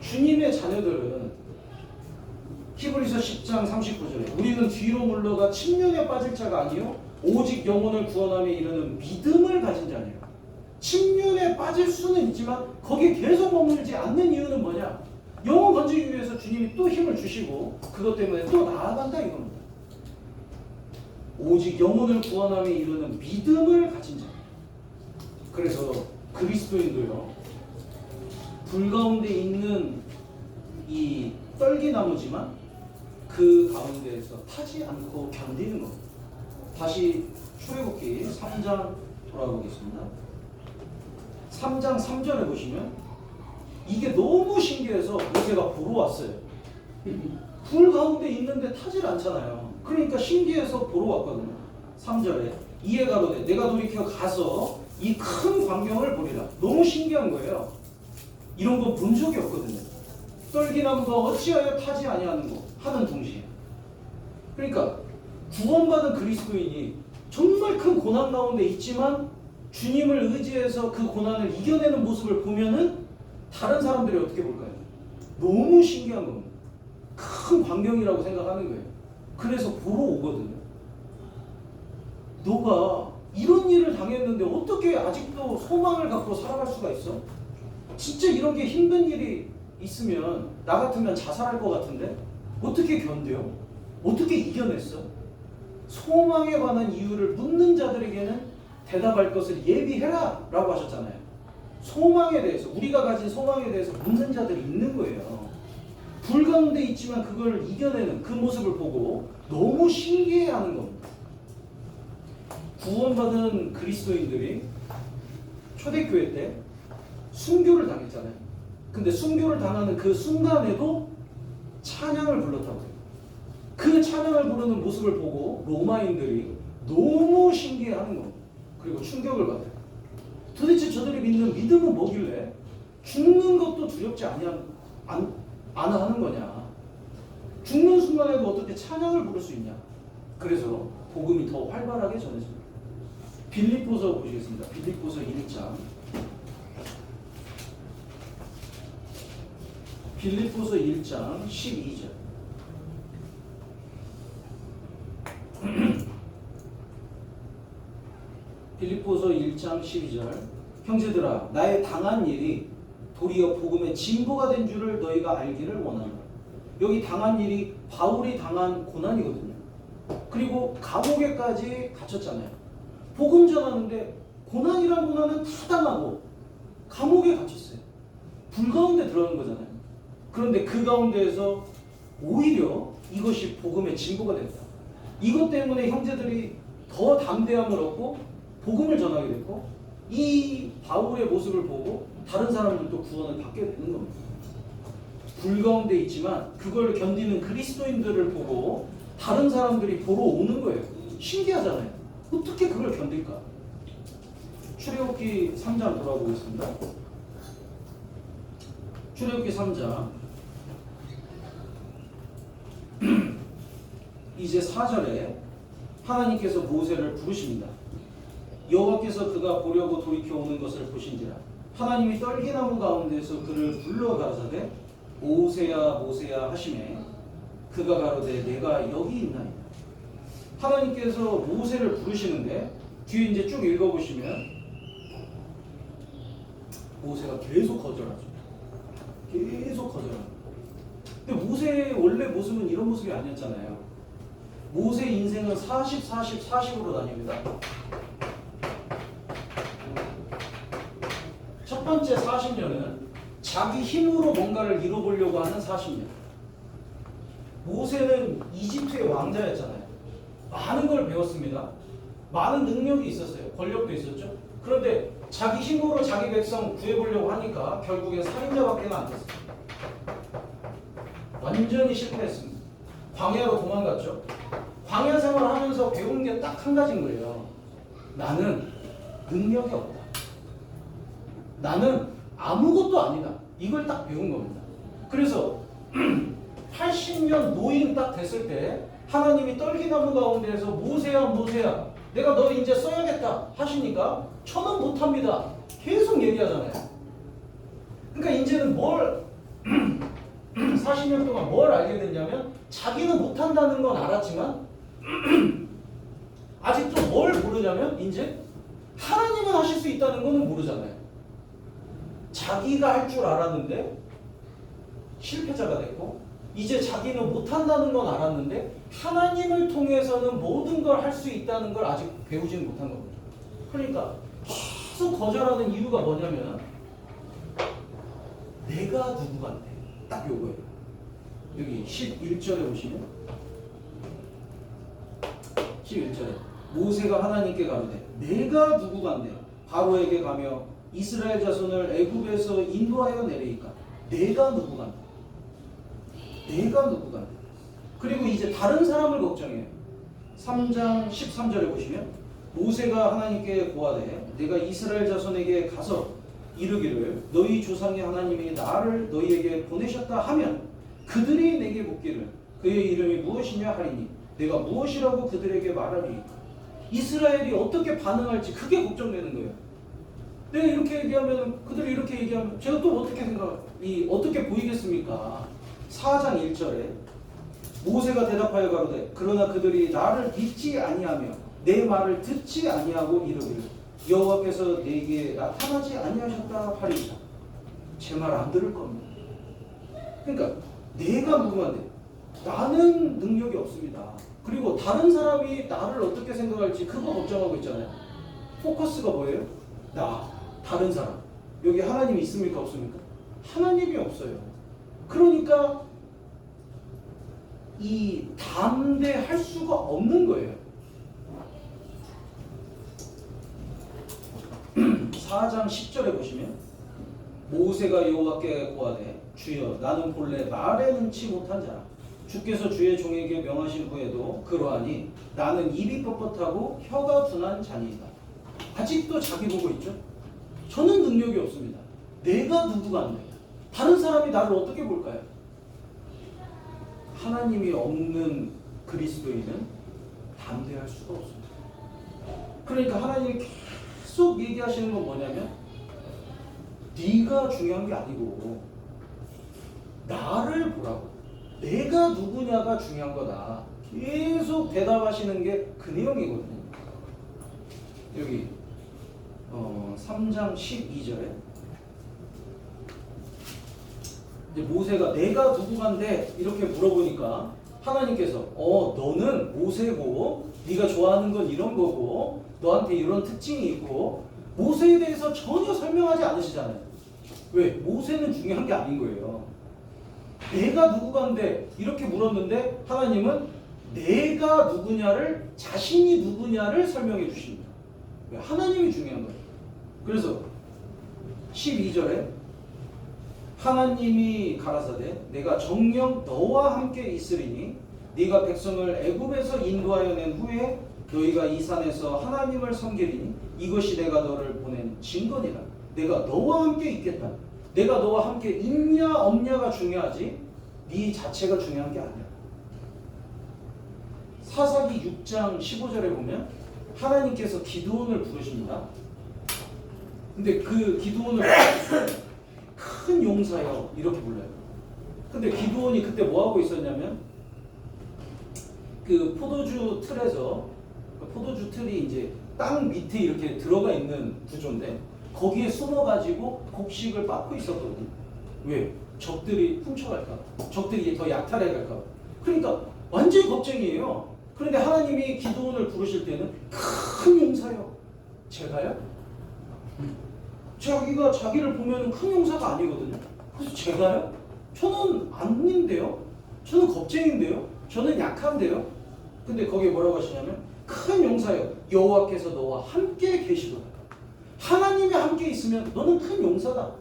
주님의 자녀들은 히브리서 10장 39절에 우리는 뒤로 물러가 침륜에 빠질 자가 아니요 오직 영혼을 구원함에 이르는 믿음을 가진 자니라. 침륜에 빠질 수는 있지만 거기에 계속 머물지 않는 이유는 뭐냐? 영혼 건지기 위해서 주님이 또 힘을 주시고 그것 때문에 또 나아간다 이겁니다. 오직 영혼을 구원함에 이르는 믿음을 가진 자. 그래서 그리스도인도요 불 가운데 있는 이 떨기나무지만 그 가운데에서 타지 않고 견디는 겁니다. 다시 출애굽기 3장 돌아보겠습니다. 3장 3절에 보시면 이게 너무 신기해서 모세가 보러 왔어요. 불 가운데 있는데 타질 않잖아요. 그러니까 신기해서 보러 왔거든요. 3절에 이에 가로되 내가 돌이켜 가서 이 큰 광경을 보리라. 너무 신기한 거예요. 이런 거 본 적이 없거든요. 떨기나무가 어찌하여 타지 아니하는 거 하는 동시에. 그러니까 구원받은 그리스도인이 정말 큰 고난 가운데 있지만 주님을 의지해서 그 고난을 이겨내는 모습을 보면은 다른 사람들이 어떻게 볼까요? 너무 신기한 겁니다. 큰 광경이라고 생각하는 거예요. 그래서 보러 오거든요. 너가 이런 일을 당했는데 어떻게 아직도 소망을 갖고 살아갈 수가 있어? 진짜 이런 게 힘든 일이 있으면 나 같으면 자살할 것 같은데 어떻게 견뎌? 어떻게 이겨냈어? 소망에 관한 이유를 묻는 자들에게는 대답할 것을 예비해라 라고 하셨잖아요. 소망에 대해서 우리가 가진 소망에 대해서 묻는 자들이 있는 거예요. 불 가운데 있지만 그걸 이겨내는 그 모습을 보고 너무 신기해하는 겁니다. 구원받은 그리스도인들이 초대교회 때 순교를 당했잖아요. 근데 순교를 당하는 그 순간에도 찬양을 불렀다고 해요. 그 찬양을 부르는 모습을 보고 로마인들이 너무 신기해하는 겁니다. 그리고 충격을 받아요. 도대체 저들이 믿는 믿음은 뭐길래 죽는 것도 두렵지 않아 하는 거냐. 죽는 순간에도 어떻게 찬양을 부를 수 있냐. 그래서 복음이 더 활발하게 전해집니다. 빌립보서 보시겠습니다. 빌립보서 1장. 빌립보서 1장 12절. 빌립보서 1장 12절. 형제들아, 나의 당한 일이 도리어 복음의 진보가 된 줄을 너희가 알기를 원한다. 여기 당한 일이 바울이 당한 고난이거든요. 그리고 감옥에까지 갇혔잖아요. 복음 전하는데 고난이란 고난은 다 당하고 감옥에 갇혔어요. 불 가운데 들어간 거잖아요. 그런데 그 가운데에서 오히려 이것이 복음의 진보가 됐다. 이것 때문에 형제들이 더 담대함을 얻고 복음을 전하게 됐고, 이 바울의 모습을 보고 다른 사람들도 구원을 받게 되는 겁니다. 불 가운데 있지만 그걸 견디는 그리스도인들을 보고 다른 사람들이 보러 오는 거예요. 신기하잖아요. 어떻게 그걸 견딜까? 출애굽기 3장 돌아보겠습니다. 출애굽기 3장 이제 4절에 하나님께서 모세를 부르십니다. 여호와께서 그가 보려고 돌이켜 오는 것을 보신지라 하나님이 떨기나무 가운데서 그를 불러 가라사대 모세야 모세야 하시매 그가 가로되 내가 여기 있나이다. 하나님께서 모세를 부르시는데 뒤에 이제 쭉 읽어보시면 모세가 계속 거절하죠. 계속 거절합니다. 근데 모세의 원래 모습은 이런 모습이 아니었잖아요. 모세의 인생은 40, 40, 40으로 다닙니다. 첫 번째 40년은 자기 힘으로 뭔가를 이뤄보려고 하는 40년. 모세는 이집트의 왕자였잖아요. 많은 걸 배웠습니다. 많은 능력이 있었어요. 권력도 있었죠. 그런데 자기 힘으로 자기 백성 구해보려고 하니까 결국엔 살인자밖에 안 됐어요. 완전히 실패했습니다. 광야로 도망갔죠. 광야 생활하면서 배운 게 딱 한 가지인 거예요. 나는 능력이 없다. 나는 아무것도 아니다. 이걸 딱 배운 겁니다. 그래서 80년 노인 딱 됐을 때 하나님이 떨기나무 가운데에서 모세야 모세야 내가 너 이제 써야겠다 하시니까 저는 못합니다. 계속 얘기하잖아요. 그러니까 이제는 뭘 40년 동안 뭘 알게 됐냐면 자기는 못한다는 건 알았지만 아직도 뭘 모르냐면 이제 하나님은 하실 수 있다는 거는 모르잖아요. 자기가 할 줄 알았는데 실패자가 됐고 이제 자기는 못한다는 건 알았는데 하나님을 통해서는 모든 걸 할 수 있다는 걸 아직 배우지는 못한 겁니다. 그러니까 계속 거절하는 이유가 뭐냐면 내가 누구간데 딱 요거예요. 여기 11절에 보시면 11절에 모세가 하나님께 가로되 내가 누구간데 바로에게 가며 이스라엘 자손을 애굽에서 인도하여 내리니까 내가 누구간데 내가 누구간데 그리고 이제 다른 사람을 걱정해요. 3장 13절에 보시면 모세가 하나님께 고하되 내가 이스라엘 자손에게 가서 이르기를 너희 조상의 하나님이 나를 너희에게 보내셨다 하면 그들이 내게 묻기를 그의 이름이 무엇이냐 하리니 내가 무엇이라고 그들에게 말하리이까. 이스라엘이 어떻게 반응할지 그게 걱정되는 거예요. 내가 이렇게 얘기하면 그들이 이렇게 얘기하면 제가 또 어떻게 보이겠습니까? 4장 1절에 모세가 대답하여 가로되 그러나 그들이 나를 믿지 아니하며 내 말을 듣지 아니하고 이르기를 여호와께서 내게 나타나지 아니하셨다 하리이다. 제 말 안 들을 겁니다. 그러니까 내가 누구한테 나는 능력이 없습니다. 그리고 다른 사람이 나를 어떻게 생각할지 그거 걱정하고 있잖아요. 포커스가 뭐예요? 나, 다른 사람. 여기 하나님이 있습니까 없습니까? 하나님이 없어요. 그러니까 이 담대할 수가 없는 거예요. 4장 10절에 보시면 모세가 여호와께 고하되 주여 나는 본래 말에 능치 못한 자라. 주께서 주의 종에게 명하신 후에도 그러하니 나는 입이 뻣뻣하고 혀가 둔한 자니이다. 아직도 자기 보고 있죠? 저는 능력이 없습니다. 내가 누구간데 다른 사람이 나를 어떻게 볼까요? 하나님이 없는 그리스도인은 담대할 수가 없습니다. 그러니까 하나님이 계속 얘기하시는 건 뭐냐면 네가 중요한 게 아니고 나를 보라고. 내가 누구냐가 중요한 거다. 계속 대답하시는 게 그 내용이거든요. 여기 3장 12절에 이제 모세가 내가 누구간데 이렇게 물어보니까 하나님께서 너는 모세고 네가 좋아하는 건 이런 거고 너한테 이런 특징이 있고 모세에 대해서 전혀 설명하지 않으시잖아요. 왜? 모세는 중요한 게 아닌 거예요. 내가 누구간데 이렇게 물었는데 하나님은 내가 누구냐를 자신이 누구냐를 설명해 주십니다. 왜? 하나님이 중요한 거예요. 그래서 12절에 하나님이 가라사대 내가 정녕 너와 함께 있으리니 네가 백성을 애굽에서 인도하여 낸 후에 너희가 이 산에서 하나님을 섬기리니 이것이 내가 너를 보낸 증거니라. 내가 너와 함께 있겠다. 내가 너와 함께 있냐 없냐가 중요하지 네 자체가 중요한 게 아니야. 사사기 6장 15절에 보면 하나님께서 기드온을 부르십니다. 근데 그 기드온을 큰 용사여 이렇게 불러요. 근데 기드온이 그때 뭐 하고 있었냐면 그 포도주 틀에서 포도주 틀이 이제 땅 밑에 이렇게 들어가 있는 구조인데 거기에 숨어가지고 곡식을 빻고 있었거든요. 왜? 적들이 훔쳐갈까? 적들이 더 약탈해갈까? 그러니까 완전히 걱정이에요. 그런데 하나님이 기드온을 부르실 때는 큰 용사요. 제가요? 자기가 자기를 보면 큰 용사가 아니거든요. 그래서 제가요? 저는 아닌데요? 저는 겁쟁인데요? 저는 약한데요? 근데 거기에 뭐라고 하시냐면 큰 용사요. 여호와께서 너와 함께 계시도다. 하나님이 함께 있으면 너는 큰 용사다.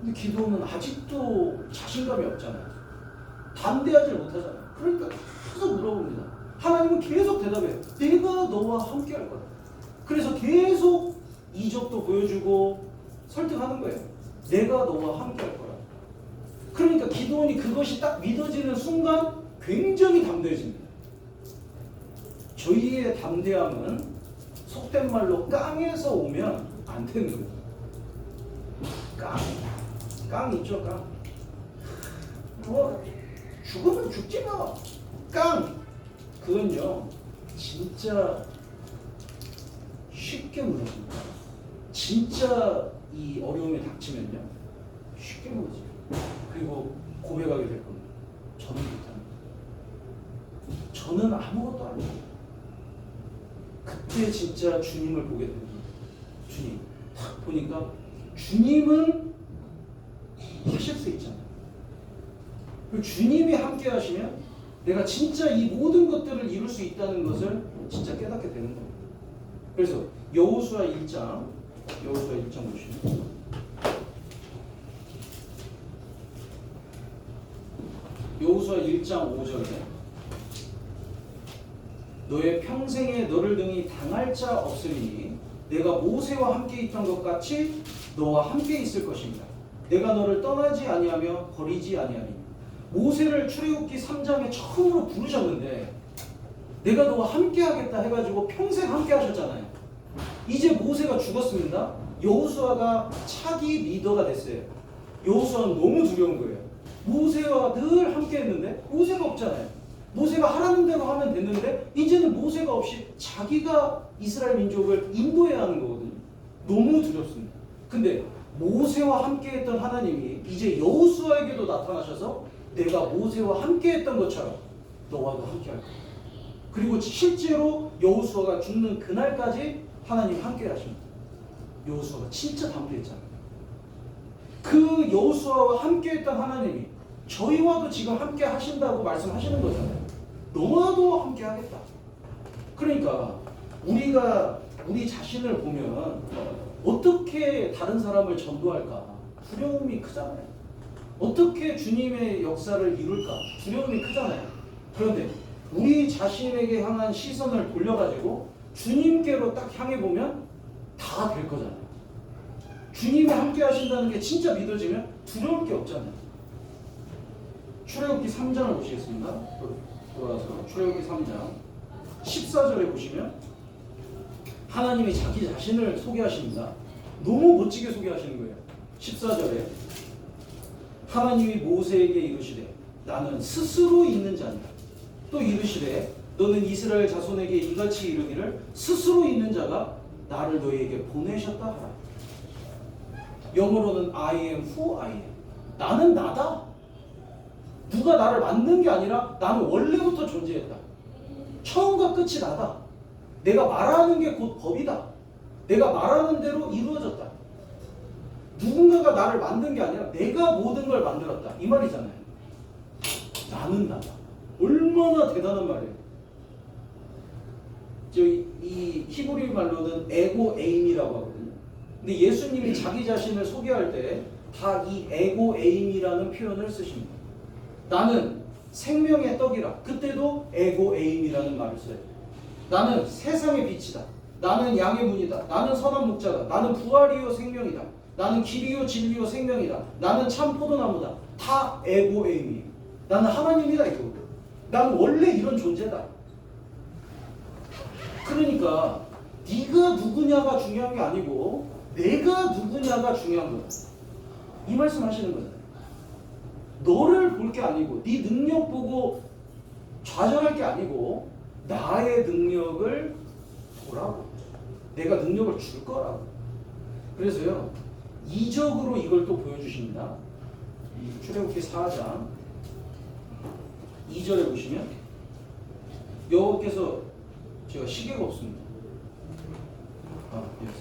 근데 기도는 아직도 자신감이 없잖아요. 담대하지 못하잖아요. 그러니까 계속 물어봅니다. 하나님은 계속 대답해요. 내가 너와 함께 할 거다. 그래서 계속 이적도 보여주고 설득하는 거예요. 내가 너와 함께 할 거라. 그러니까 기도원이 그것이 딱 믿어지는 순간 굉장히 담대해집니다. 저희의 담대함은 속된 말로 깡에서 오면 안 되는 거예요. 깡 있죠, 깡. 죽으면 죽지 마. 깡. 그건요, 진짜 쉽게 무너집니다. 진짜 이 어려움이 닥치면요, 쉽게 무너져요. 그리고 고백하게 될 겁니다. 저는 못합니다. 저는 아무것도 안 해요. 그때 진짜 주님을 보게 됩니다. 주님. 딱 보니까 주님은 하실 수 있잖아요. 주님이 함께 하시면 내가 진짜 이 모든 것들을 이룰 수 있다는 것을 진짜 깨닫게 되는 겁니다. 그래서 여호수아 1장 보시면 여호수아 1장 5절에 너의 평생에 너를 등이 당할 자 없으리니 내가 모세와 함께 있던 것 같이 너와 함께 있을 것입니다. 내가 너를 떠나지 아니하며 버리지 아니하리니. 모세를 출애굽기 3장에 처음으로 부르셨는데 내가 너와 함께 하겠다 해가지고 평생 함께 하셨잖아요. 이제 모세가 죽었습니다. 여호수아가 차기 리더가 됐어요. 여호수아는 너무 두려운 거예요. 모세와 늘 함께 했는데 모세가 없잖아요. 모세가 하라는 대로 하면 됐는데 이제는 모세가 없이 자기가 이스라엘 민족을 인도해야 하는 거거든요. 너무 두렵습니다. 근데 모세와 함께 했던 하나님이 이제 여호수아에게도 나타나셔서 내가 모세와 함께 했던 것처럼 너와도 함께 할 거야. 그리고 실제로 여호수아가 죽는 그날까지 하나님 함께 하십니다. 여호수아가 진짜 담대했잖아요. 그 여호수아와 함께 했던 하나님이 저희와도 지금 함께 하신다고 말씀하시는 거잖아요. 너와도 함께 하겠다. 그러니까 우리가 우리 자신을 보면 어떻게 다른 사람을 전도할까? 두려움이 크잖아요. 어떻게 주님의 역사를 이룰까? 두려움이 크잖아요. 그런데 우리 자신에게 향한 시선을 돌려가지고 주님께로 딱 향해 보면 다 될 거잖아요. 주님이 함께 하신다는 게 진짜 믿어지면 두려울 게 없잖아요. 출애굽기 3장을 보시겠습니다. 돌아와서 출애굽기 3장 14절에 보시면 하나님이 자기 자신을 소개하십니다. 너무 멋지게 소개하시는 거예요. 14절에 하나님이 모세에게 이르시되 나는 스스로 있는 자니라. 또 이르시되 너는 이스라엘 자손에게 이같이 이르기를 스스로 있는 자가 나를 너희에게 보내셨다 하라. 영어로는 I am who I am. 나는 나다. 누가 나를 만든 게 아니라 나는 원래부터 존재했다. 처음과 끝이 나다. 내가 말하는 게 곧 법이다. 내가 말하는 대로 이루어졌다. 누군가가 나를 만든 게 아니라 내가 모든 걸 만들었다. 이 말이잖아요. 나는 나다. 얼마나 대단한 말이에요. 이 히브리 말로는 에고 에임이라고 하거든요. 근데 예수님이 자기 자신을 소개할 때 다 이 에고 에임이라는 표현을 쓰십니다. 나는 생명의 떡이라. 그때도 에고 에임이라는 말을 써요. 나는 세상의 빛이다. 나는 양의 문이다. 나는 선한 목자다. 나는 부활이요 생명이다. 나는 길이요 진리요 생명이다. 나는 참 포도나무다. 다 에고 에임이에요. 나는 하나님이다 이거. 나는 원래 이런 존재다. 그러니까 네가 누구냐가 중요한 게 아니고 내가 누구냐가 중요한 거야. 이 말씀 하시는 거잖아요. 너를 볼 게 아니고 네 능력 보고 좌절할 게 아니고 나의 능력을 보라고. 내가 능력을 줄 거라고. 그래서요. 이적으로 이걸 또 보여주십니다. 이 출애굽기 4장 2절에 보시면 여호와께서 제가 시계가 없습니다.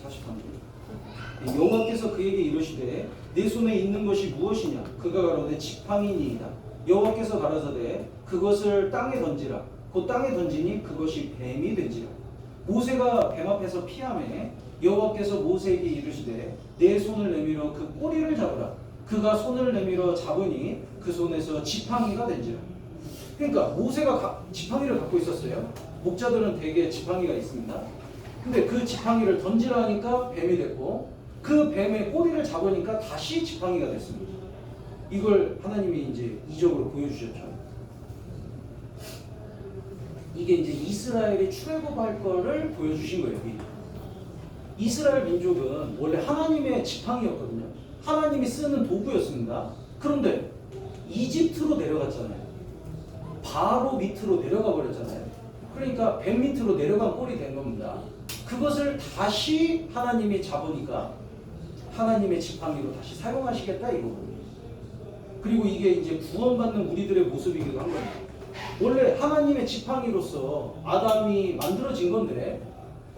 43절. 여호와께서 그에게 이르시되 내 손에 있는 것이 무엇이냐? 그가 가로되 지팡이니이다. 여호와께서 가라사대 그것을 땅에 던지라. 곧 땅에 던지니 그것이 뱀이 된지라. 모세가 뱀 앞에서 피하매 여호와께서 모세에게 이르시되 내 손을 내밀어 그 꼬리를 잡으라. 그가 손을 내밀어 잡으니 그 손에서 지팡이가 된지라. 그러니까 모세가 지팡이를 갖고 있었어요. 목자들은 대개 지팡이가 있습니다. 근데 그 지팡이를 던지라니까 뱀이 됐고 그 뱀의 꼬리를 잡으니까 다시 지팡이가 됐습니다. 이걸 하나님이 이제 이적으로 보여주셨죠. 이게 이제 이스라엘이 출애굽할 거를 보여주신 거예요. 이스라엘 민족은 원래 하나님의 지팡이였거든요. 하나님이 쓰는 도구였습니다. 그런데 이집트로 내려갔잖아요. 바로 밑으로 내려가 버렸잖아요. 그러니까 뱀 밑으로 내려간 꼴이 된 겁니다. 그것을 다시 하나님이 잡으니까 하나님의 지팡이로 다시 사용하시겠다 이거거든요. 그리고 이게 이제 구원받는 우리들의 모습이기도 한 거예요. 원래 하나님의 지팡이로서 아담이 만들어진 건데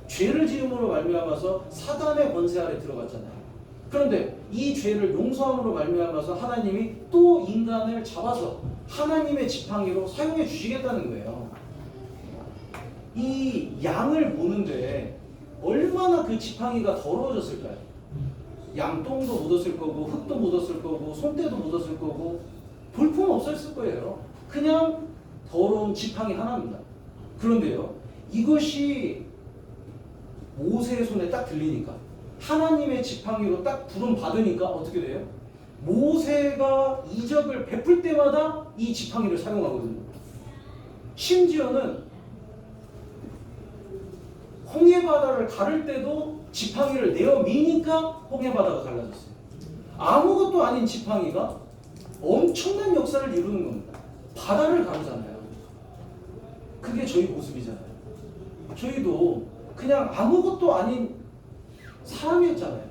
죄를 지음으로 말미암아서 사단의 권세 아래 들어갔잖아요. 그런데 이 죄를 용서함으로 말미암아서 하나님이 또 인간을 잡아서 하나님의 지팡이로 사용해 주시겠다는 거예요. 이 양을 모는데 얼마나 그 지팡이가 더러워졌을까요? 양똥도 묻었을 거고 흙도 묻었을 거고 손때도 묻었을 거고 볼품 없었을 거예요. 그냥 더러운 지팡이 하나입니다. 그런데요, 이것이 모세의 손에 딱 들리니까 하나님의 지팡이로 딱 부름 받으니까 어떻게 돼요? 모세가 이적을 베풀 때마다 이 지팡이를 사용하거든요. 심지어는 홍해바다를 가를 때도 지팡이를 내어 미니까 홍해바다가 갈라졌어요. 아무것도 아닌 지팡이가 엄청난 역사를 이루는 겁니다. 바다를 가르잖아요. 그게 저희 모습이잖아요. 저희도 그냥 아무것도 아닌 사람이었잖아요.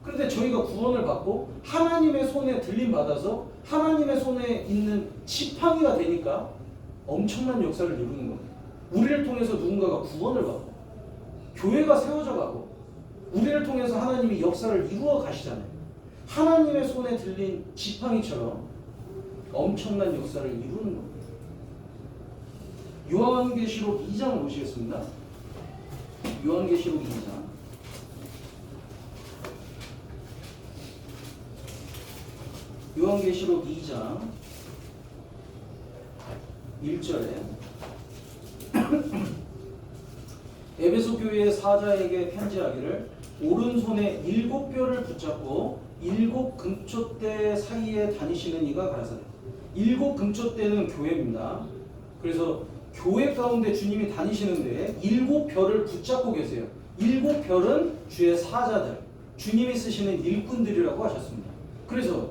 그런데 저희가 구원을 받고 하나님의 손에 들림 받아서 하나님의 손에 있는 지팡이가 되니까 엄청난 역사를 이루는 겁니다. 우리를 통해서 누군가가 구원을 받고 교회가 세워져 가고 우리를 통해서 하나님이 역사를 이루어 가시잖아요. 하나님의 손에 들린 지팡이처럼 엄청난 역사를 이루는 겁니다. 요한계시록 2장을 보시겠습니다. 요한계시록 2장. 요한계시록 2장 1절에 에베소 교회의 사자에게 편지하기를 오른손에 7뼈를 붙잡고 7 금초대 사이에 다니시는 이가 가라사대. 7 금초대는 교회입니다. 그래서 교회 가운데 주님이 다니시는데 7 별을 붙잡고 계세요. 7 별은 주의 사자들, 주님이 쓰시는 일꾼들이라고 하셨습니다. 그래서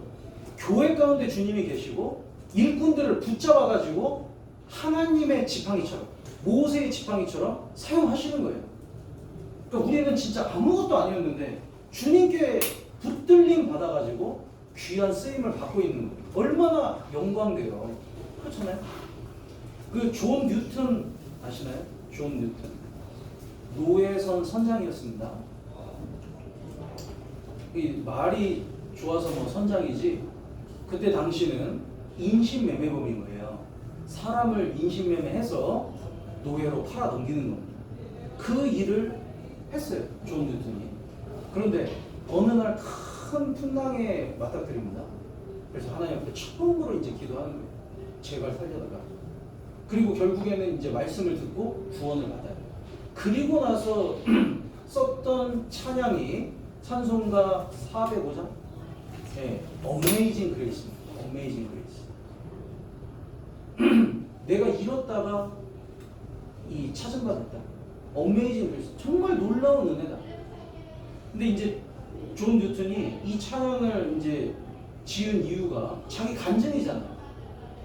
교회 가운데 주님이 계시고 일꾼들을 붙잡아가지고 하나님의 지팡이처럼, 모세의 지팡이처럼 사용하시는 거예요. 그러니까 우리는 진짜 아무것도 아니었는데 주님께 붙들림 받아가지고 귀한 쓰임을 받고 있는 거예요. 얼마나 영광돼요. 그렇잖아요. 그 존 뉴턴 아시나요? 존 뉴턴. 노예선 선장이었습니다. 이 말이 좋아서 뭐 선장이지, 그때 당시는 인신매매범인 거예요. 사람을 인신매매해서 노예로 팔아 넘기는 겁니다. 그 일을 했어요, 존 뉴턴이. 그런데 어느 날 큰 풍랑에 맞닥뜨립니다. 그래서 하나님 앞에 처음으로 이제 기도하는 거예요. 제발 살려달라. 그리고 결국에는 이제 말씀을 듣고 구원을 받아요. 그리고 나서 썼던 찬양이 찬송가 405장, 네, 어메이징 그레이스입니다. 어메이징 그레이스. 내가 잃었다가 이 찾음받았다. 어메이징 그레이스. 정말 놀라운 은혜다. 근데 이제 존 뉴턴이 이 찬양을 이제 지은 이유가 자기 간증이잖아요.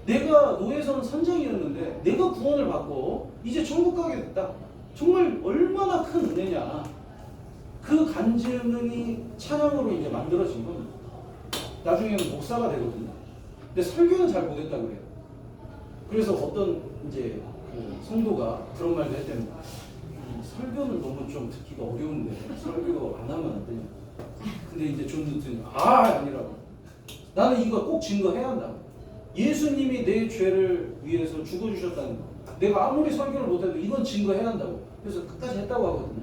내가 노예선 선장이었는데 내가 구원을 받고 이제 천국 가게 됐다. 정말 얼마나 큰 은혜냐. 그 간증이 찬양으로 이제 만들어진 겁니다. 나중에는 목사가 되거든요. 근데 설교는 잘 못했다고 그래요. 그래서 어떤 이제 그 성도가 그런 말도 했답니다. 설교는 너무 좀 듣기가 어려운데 설교 안 하면 안 되냐. 근데 이제 존 뉴턴이 아니라고. 나는 이거 꼭 증거해야 한다. 예수님이 내 죄를 위해서 죽어주셨다는 거. 내가 아무리 설교를 못해도 이건 증거해야 한다고. 그래서 끝까지 했다고 하거든요.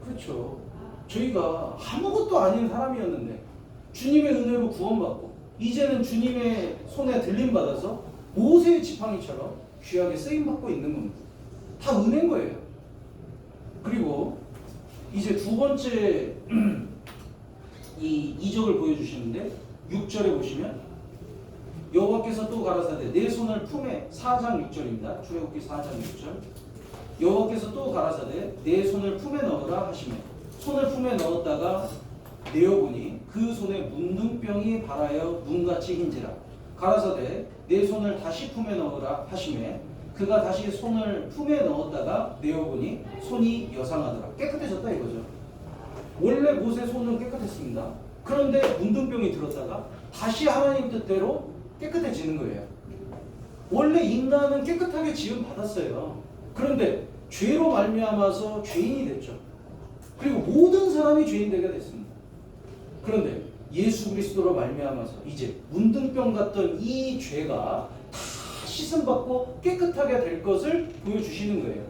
그렇죠. 저희가 아무것도 아닌 사람이었는데 주님의 은혜로 구원받고 이제는 주님의 손에 들림받아서 모세의 지팡이처럼 귀하게 쓰임받고 있는 겁니다. 다 은혜인 거예요. 그리고 이제 두 번째 이 이적을 보여주시는데 6절에 보시면 여호와께서 또 가라사대 내 손을 품에 4장 6절입니다. 출애굽기 4장 6절. 여호와께서 또 가라사대 내 손을 품에 넣으라 하시며 손을 품에 넣었다가 내어보니 그 손에 문둥병이 발하여 눈같이 흰지라. 가라사대 내 손을 다시 품에 넣으라 하시매 그가 다시 손을 품에 넣었다가 내어보니 손이 여상하더라. 깨끗해졌다 이거죠. 원래 모세 손은 깨끗했습니다. 그런데 문둥병이 들었다가 다시 하나님 뜻대로 깨끗해지는 거예요. 원래 인간은 깨끗하게 지음 받았어요. 그런데 죄로 말미암아서 죄인이 됐죠. 그리고 모든 사람이 죄인 되게 됐습니다. 그런데 예수 그리스도로 말미암아서 이제 문둥병 같던 이 죄가 다 씻음받고 깨끗하게 될 것을 보여주시는 거예요.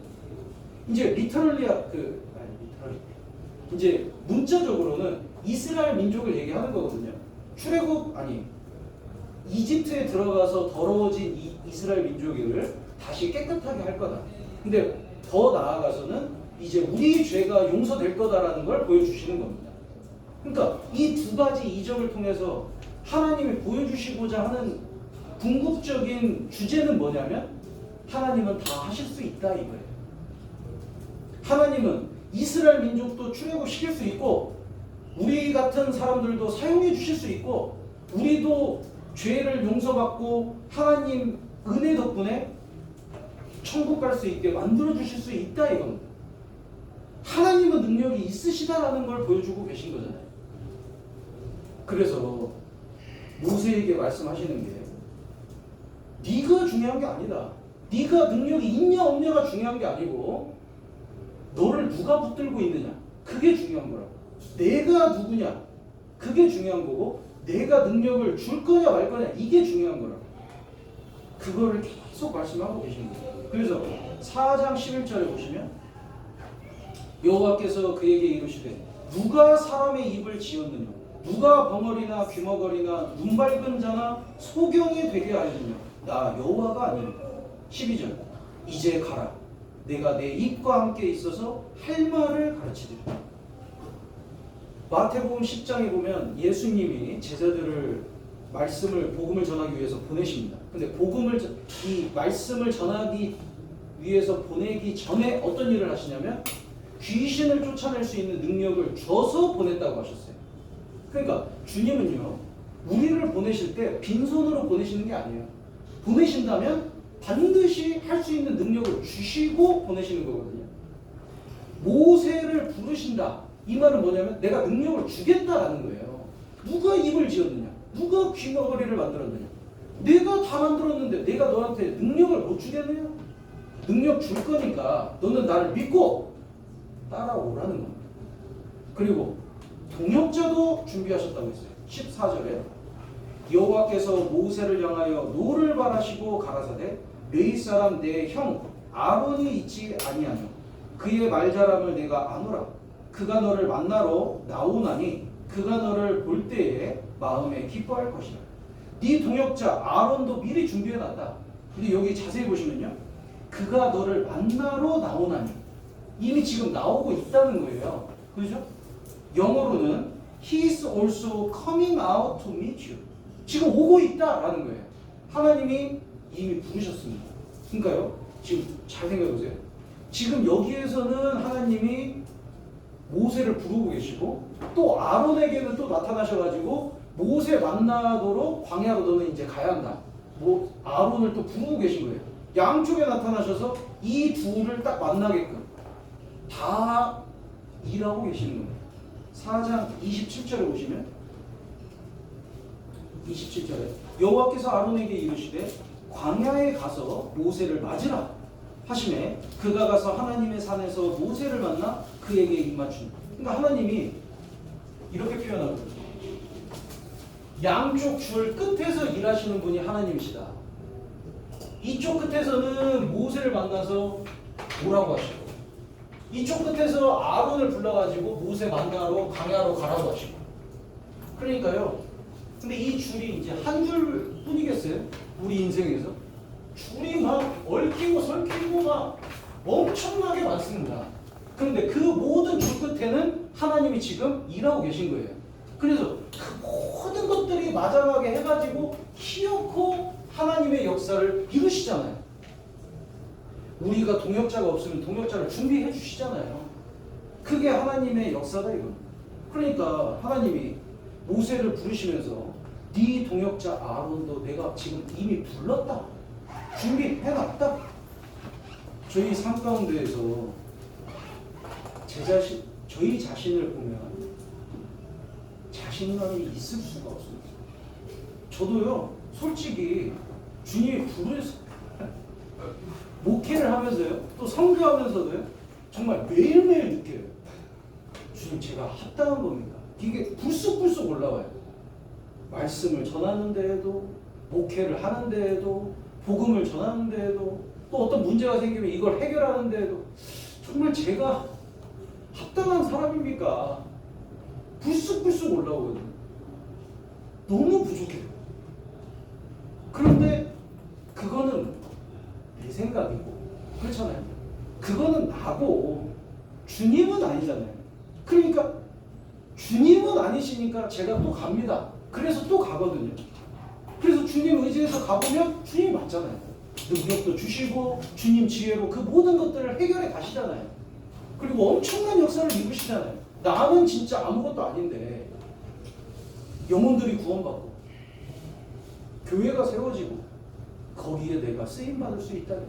이제 이제 문자적으로는 이스라엘 민족을 얘기하는 거거든요. 이집트에 들어가서 더러워진 이 이스라엘 민족을 다시 깨끗하게 할 거다. 근데 더 나아가서는 이제 우리 죄가 용서될 거다라는 걸 보여주시는 겁니다. 그러니까 이 두 가지 이적을 통해서 하나님이 보여주시고자 하는 궁극적인 주제는 뭐냐면 하나님은 다 하실 수 있다 이거예요. 하나님은 이스라엘 민족도 출애굽시킬 수 있고 우리 같은 사람들도 사용해 주실 수 있고 우리도 죄를 용서받고 하나님 은혜 덕분에 천국 갈 수 있게 만들어 주실 수 있다 이겁니다. 하나님은 능력이 있으시다라는 걸 보여주고 계신 거잖아요. 그래서 모세에게 말씀하시는 게 네가 중요한 게 아니다. 네가 능력이 있냐 없냐가 중요한 게 아니고 너를 누가 붙들고 있느냐 그게 중요한 거라고. 내가 누구냐 그게 중요한 거고 내가 능력을 줄 거냐 말 거냐 이게 중요한 거라고. 그거를 계속 말씀하고 계신 거예요. 그래서 4장 11절에 보시면 여호와께서 그에게 이르시되 누가 사람의 입을 지었느냐 누가 벙어리나 귀머거리나 눈 밝은 자나 소경이 되게 하였느냐 나 여호와가 아니니까. 12절 이제 가라 내가 내 입과 함께 있어서 할 말을 가르치리라. 마태복음 10장에 보면 예수님이 제자들을 복음을 전하기 위해서 보내십니다. 근데 이 말씀을 전하기 위해서 보내기 전에 어떤 일을 하시냐면 귀신을 쫓아낼 수 있는 능력을 줘서 보냈다고 하셨어요. 그러니까 주님은요 우리를 보내실 때 빈손으로 보내시는 게 아니에요. 보내신다면 반드시 할 수 있는 능력을 주시고 보내시는 거거든요. 모세를 부르신다. 이 말은 뭐냐면 내가 능력을 주겠다라는 거예요. 누가 입을 지었느냐? 누가 귀머거리를 만들었느냐? 내가 다 만들었는데 내가 너한테 능력을 못 주겠느냐? 능력 줄 거니까 너는 나를 믿고 따라오라는 겁니다. 그리고 동역자도 준비하셨다고 했어요. 14절에 여호와께서 모세를 향하여 노를 바라시고 가라사대 내 사람 내 형 아론이 있지 아니하뇨 그의 말자람을 내가 아노라 그가 너를 만나러 나오나니 그가 너를 볼 때에 마음에 기뻐할 것이라. 네 동역자 아론도 미리 준비해놨다. 근데 여기 자세히 보시면요 그가 너를 만나러 나오나니 이미 지금 나오고 있다는 거예요. 그렇죠? 영어로는 He is also coming out to meet you. 지금 오고 있다라는 거예요. 하나님이 이미 부르셨습니다. 그러니까요. 지금 잘 생각해 보세요. 지금 여기에서는 하나님이 모세를 부르고 계시고 또 아론에게는 또 나타나셔가지고 모세 만나도록 광야로 너는 이제 가야 한다. 아론을 또 부르고 계신 거예요. 양쪽에 나타나셔서 이 둘을 딱 만나게끔 다 일하고 계시는 거예요. 4장 27절에 보시면 27절에 여호와께서 아론에게 이르시되 광야에 가서 모세를 맞으라 하시매 그가 가서 하나님의 산에서 모세를 만나 그에게 입맞춘다. 그러니까 하나님이 이렇게 표현하거든요. 양쪽 줄 끝에서 일하시는 분이 하나님이시다. 이쪽 끝에서는 모세를 만나서 오라고 하시고 이쪽 끝에서 아론을 불러가지고 모세 만나러 광야로 가라고 하시고 그러니까요. 근데 이 줄이 이제 한 줄 뿐이겠어요? 우리 인생에서 줄이 막 얽히고 설키고 막 엄청나게 많습니다. 그런데 그 모든 줄 끝에는 하나님이 지금 일하고 계신 거예요. 그래서 그 모든 것들이 맞아가게 해가지고 키워코 하나님의 역사를 이루시잖아요. 우리가 동역자가 없으면 동역자를 준비해 주시잖아요. 그게 하나님의 역사다 이건. 그러니까 하나님이 모세를 부르시면서 네 동역자 아론도 내가 지금 이미 불렀다. 준비해놨다. 저희 삶 가운데에서 저희 자신을 보면 자신감이 있을 수가 없습니다. 저도요, 솔직히 주님이 부르셔서 목회를 하면서요, 또 선교하면서도요, 정말 매일매일 느껴요. 주님, 제가 합당한 겁니까? 이게 불쑥불쑥 올라와요. 말씀을 전하는 데에도, 목회를 하는 데에도, 복음을 전하는 데에도, 또 어떤 문제가 생기면 이걸 해결하는 데에도 정말 제가 합당한 사람입니까? 불쑥불쑥 올라오거든요. 너무 부족해요. 그런데 그거는 내 생각이고 그렇잖아요. 그거는 나고 주님은 아니잖아요. 그러니까 주님은 아니시니까 제가 또 갑니다. 그래서 또 가거든요. 그래서 주님 의지해서 가보면 주님이 맞잖아요. 능력도 주시고 주님 지혜로 그 모든 것들을 해결해 가시잖아요. 그리고 엄청난 역사를 이루시잖아요. 나는 진짜 아무것도 아닌데 영혼들이 구원받고 교회가 세워지고 거기에 내가 쓰임받을 수 있다면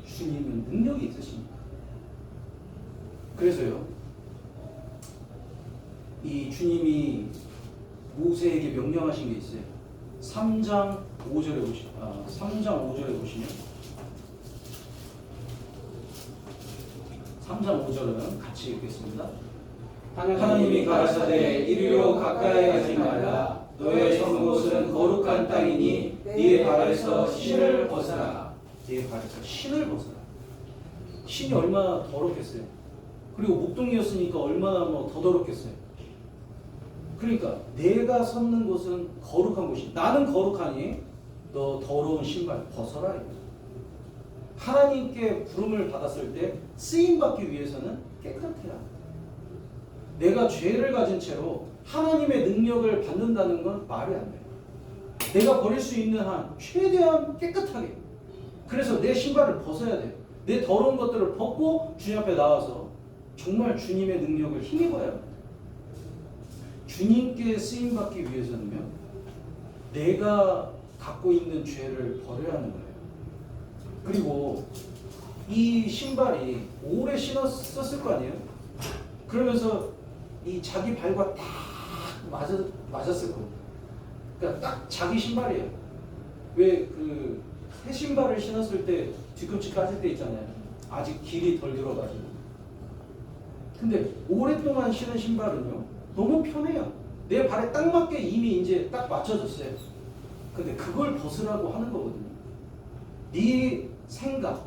주님은 능력이 있으십니다. 그래서요, 이 주님이 모세에게 명령하신 게 있어요. 3장 5절에 보시면 3장 5절은 같이 읽겠습니다. 하나님이 가라사대 이리로 가까이 가지 말라. 너의 선 곳은 거룩한 땅이니 네 발에서 신을 벗어라. 네 발에서 신을 벗어라. 신이 얼마나 더럽겠어요. 그리고 목동이었으니까 얼마나 더 더럽겠어요. 그러니까 내가 섰는 곳은 거룩한 곳이. 나는 거룩하니 너 더러운 신발 벗어라. 하나님께 부름을 받았을 때 쓰임 받기 위해서는 깨끗해야. 내가 죄를 가진 채로 하나님의 능력을 받는다는 건 말이 안 돼요. 내가 버릴 수 있는 한 최대한 깨끗하게. 그래서 내 신발을 벗어야 돼요. 내 더러운 것들을 벗고 주님 앞에 나와서 정말 주님의 능력을 힘입어야 합니다. 주님께 쓰임 받기 위해서는요, 내가 갖고 있는 죄를 버려야 하는 거예요. 그리고 이 신발이 오래 신었을 거 아니에요? 그러면서 이 자기 발과 딱 맞았을 거예요. 그러니까 딱 자기 신발이에요. 왜 그 새 신발을 신었을 때 뒤꿈치 까질 때 있잖아요. 아직 길이 덜 들어가지고. 근데 오랫동안 신은 신발은요, 너무 편해요. 내 발에 딱 맞게 이미 이제 딱 맞춰졌어요. 근데 그걸 벗으라고 하는 거거든요. 네 생각,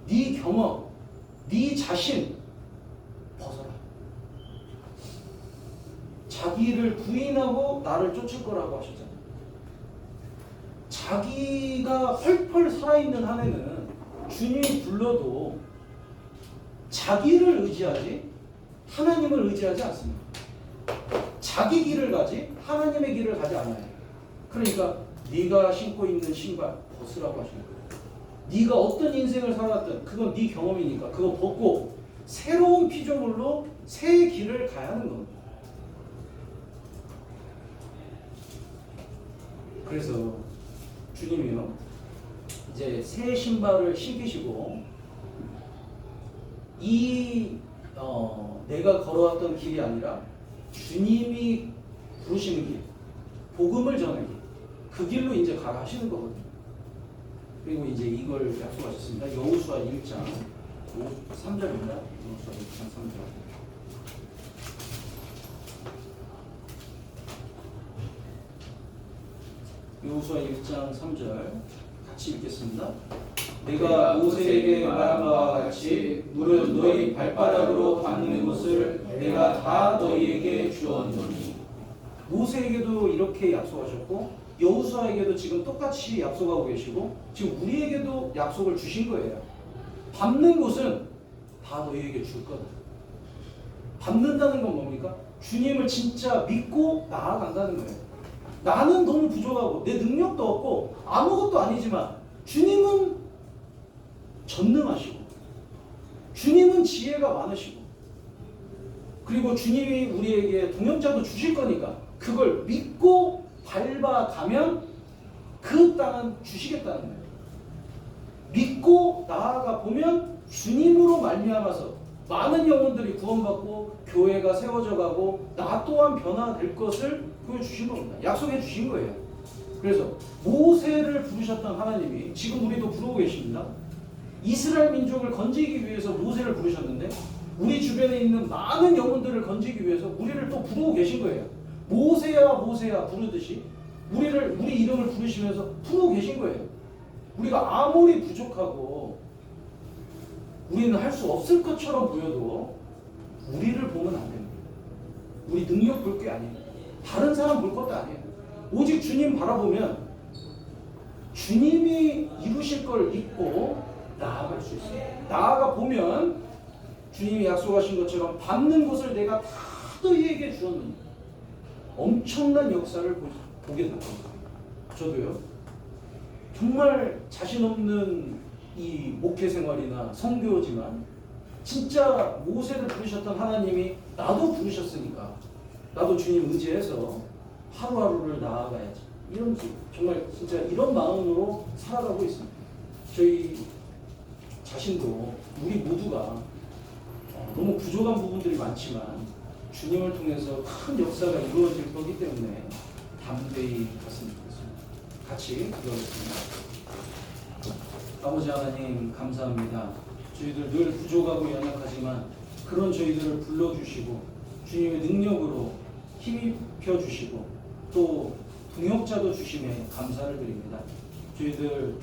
네 경험, 네 자신 벗어라. 자기를 부인하고 나를 쫓을 거라고 하셨잖아요. 자기가 펄펄 살아있는 한에는 주님이 불러도 자기를 의지하지 하나님을 의지하지 않습니다. 자기 길을 가지 하나님의 길을 가지 않아요. 그러니까 네가 신고 있는 신발 벗으라고 하시는 거예요. 네가 어떤 인생을 살았든 그건 네 경험이니까 그거 벗고 새로운 피조물로 새 길을 가야 하는 겁니다. 그래서 주님이요, 이제 새 신발을 신기시고 내가 걸어왔던 길이 아니라 주님이 부르시는 길, 복음을 전하는 길, 그 길로 이제 가라 하시는 거거든요. 그리고 이제 이걸 약속하셨습니다. 여호수아 1장 3절입니다. 여호수아 1장 3절. 여호수아 1장 3절 같이 읽겠습니다. 내가 모세에게 말한 바와 같이 물은 너희 발바닥으로 닿는 곳을 내가 다 너희에게 주었노니. 모세에게도 이렇게 약속하셨고 여호수아에게도 지금 똑같이 약속하고 계시고 지금 우리에게도 약속을 주신 거예요. 밟는 곳은 다 너희에게 줄 거다. 밟는다는 건 뭡니까? 주님을 진짜 믿고 나아간다는 거예요. 나는 너무 부족하고 내 능력도 없고 아무것도 아니지만 주님은 전능하시고 주님은 지혜가 많으시고 그리고 주님이 우리에게 동역자도 주실 거니까 그걸 믿고 밟아가면 그 땅은 주시겠다는 거예요. 믿고 나아가 보면 주님으로 말미암아서 많은 영혼들이 구원받고 교회가 세워져 가고 나 또한 변화될 것을 보여주신 겁니다. 약속해 주신 거예요. 그래서 모세를 부르셨던 하나님이 지금 우리도 부르고 계십니다. 이스라엘 민족을 건지기 위해서 모세를 부르셨는데 우리 주변에 있는 많은 영혼들을 건지기 위해서 우리를 또 부르고 계신 거예요. 모세야 모세야 부르듯이 우리 이름을 부르시면서 부르고 계신 거예요. 우리가 아무리 부족하고 우리는 할 수 없을 것처럼 보여도 우리를 보면 안 됩니다. 우리 능력 볼 게 아니에요. 다른 사람 볼 것도 아니에요. 오직 주님 바라보면 주님이 이루실 걸 믿고 나아갈 수 있어요. 나아가 보면 주님이 약속하신 것처럼 밟는 곳을 내가 다 너희에게 주었느니 엄청난 역사를 보게 될 겁니다. 저도요. 정말 자신 없는 이 목회 생활이나 선교지만 진짜 모세를 부르셨던 하나님이 나도 부르셨으니까 나도 주님 의지해서 하루하루를 나아가야지. 이런 정말 진짜 이런 마음으로 살아가고 있습니다. 저희 자신도 우리 모두가 너무 부족한 부분들이 많지만 주님을 통해서 큰 역사가 이루어질 거기 때문에 담대히 갔으면 좋겠습니다. 같이 기도하겠습니다. 아버지 하나님 감사합니다. 저희들 늘 부족하고 연약하지만 그런 저희들을 불러주시고 주님의 능력으로 힘입혀 주시고 또 동역자도 주심에 감사를 드립니다. 저희들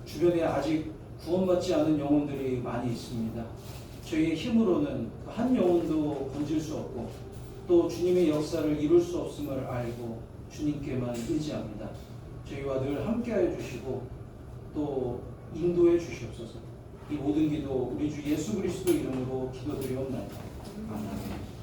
주변에 아직 구원받지 않은 영혼들이 많이 있습니다. 저희의 힘으로는 한 영혼도 건질 수 없고 또 주님의 역사를 이룰 수 없음을 알고 주님께만 의지합니다. 저희와 늘 함께하여 주시고 또 인도해 주시옵소서. 이 모든 기도 우리 주 예수 그리스도 이름으로 기도드리옵나이다. 아멘.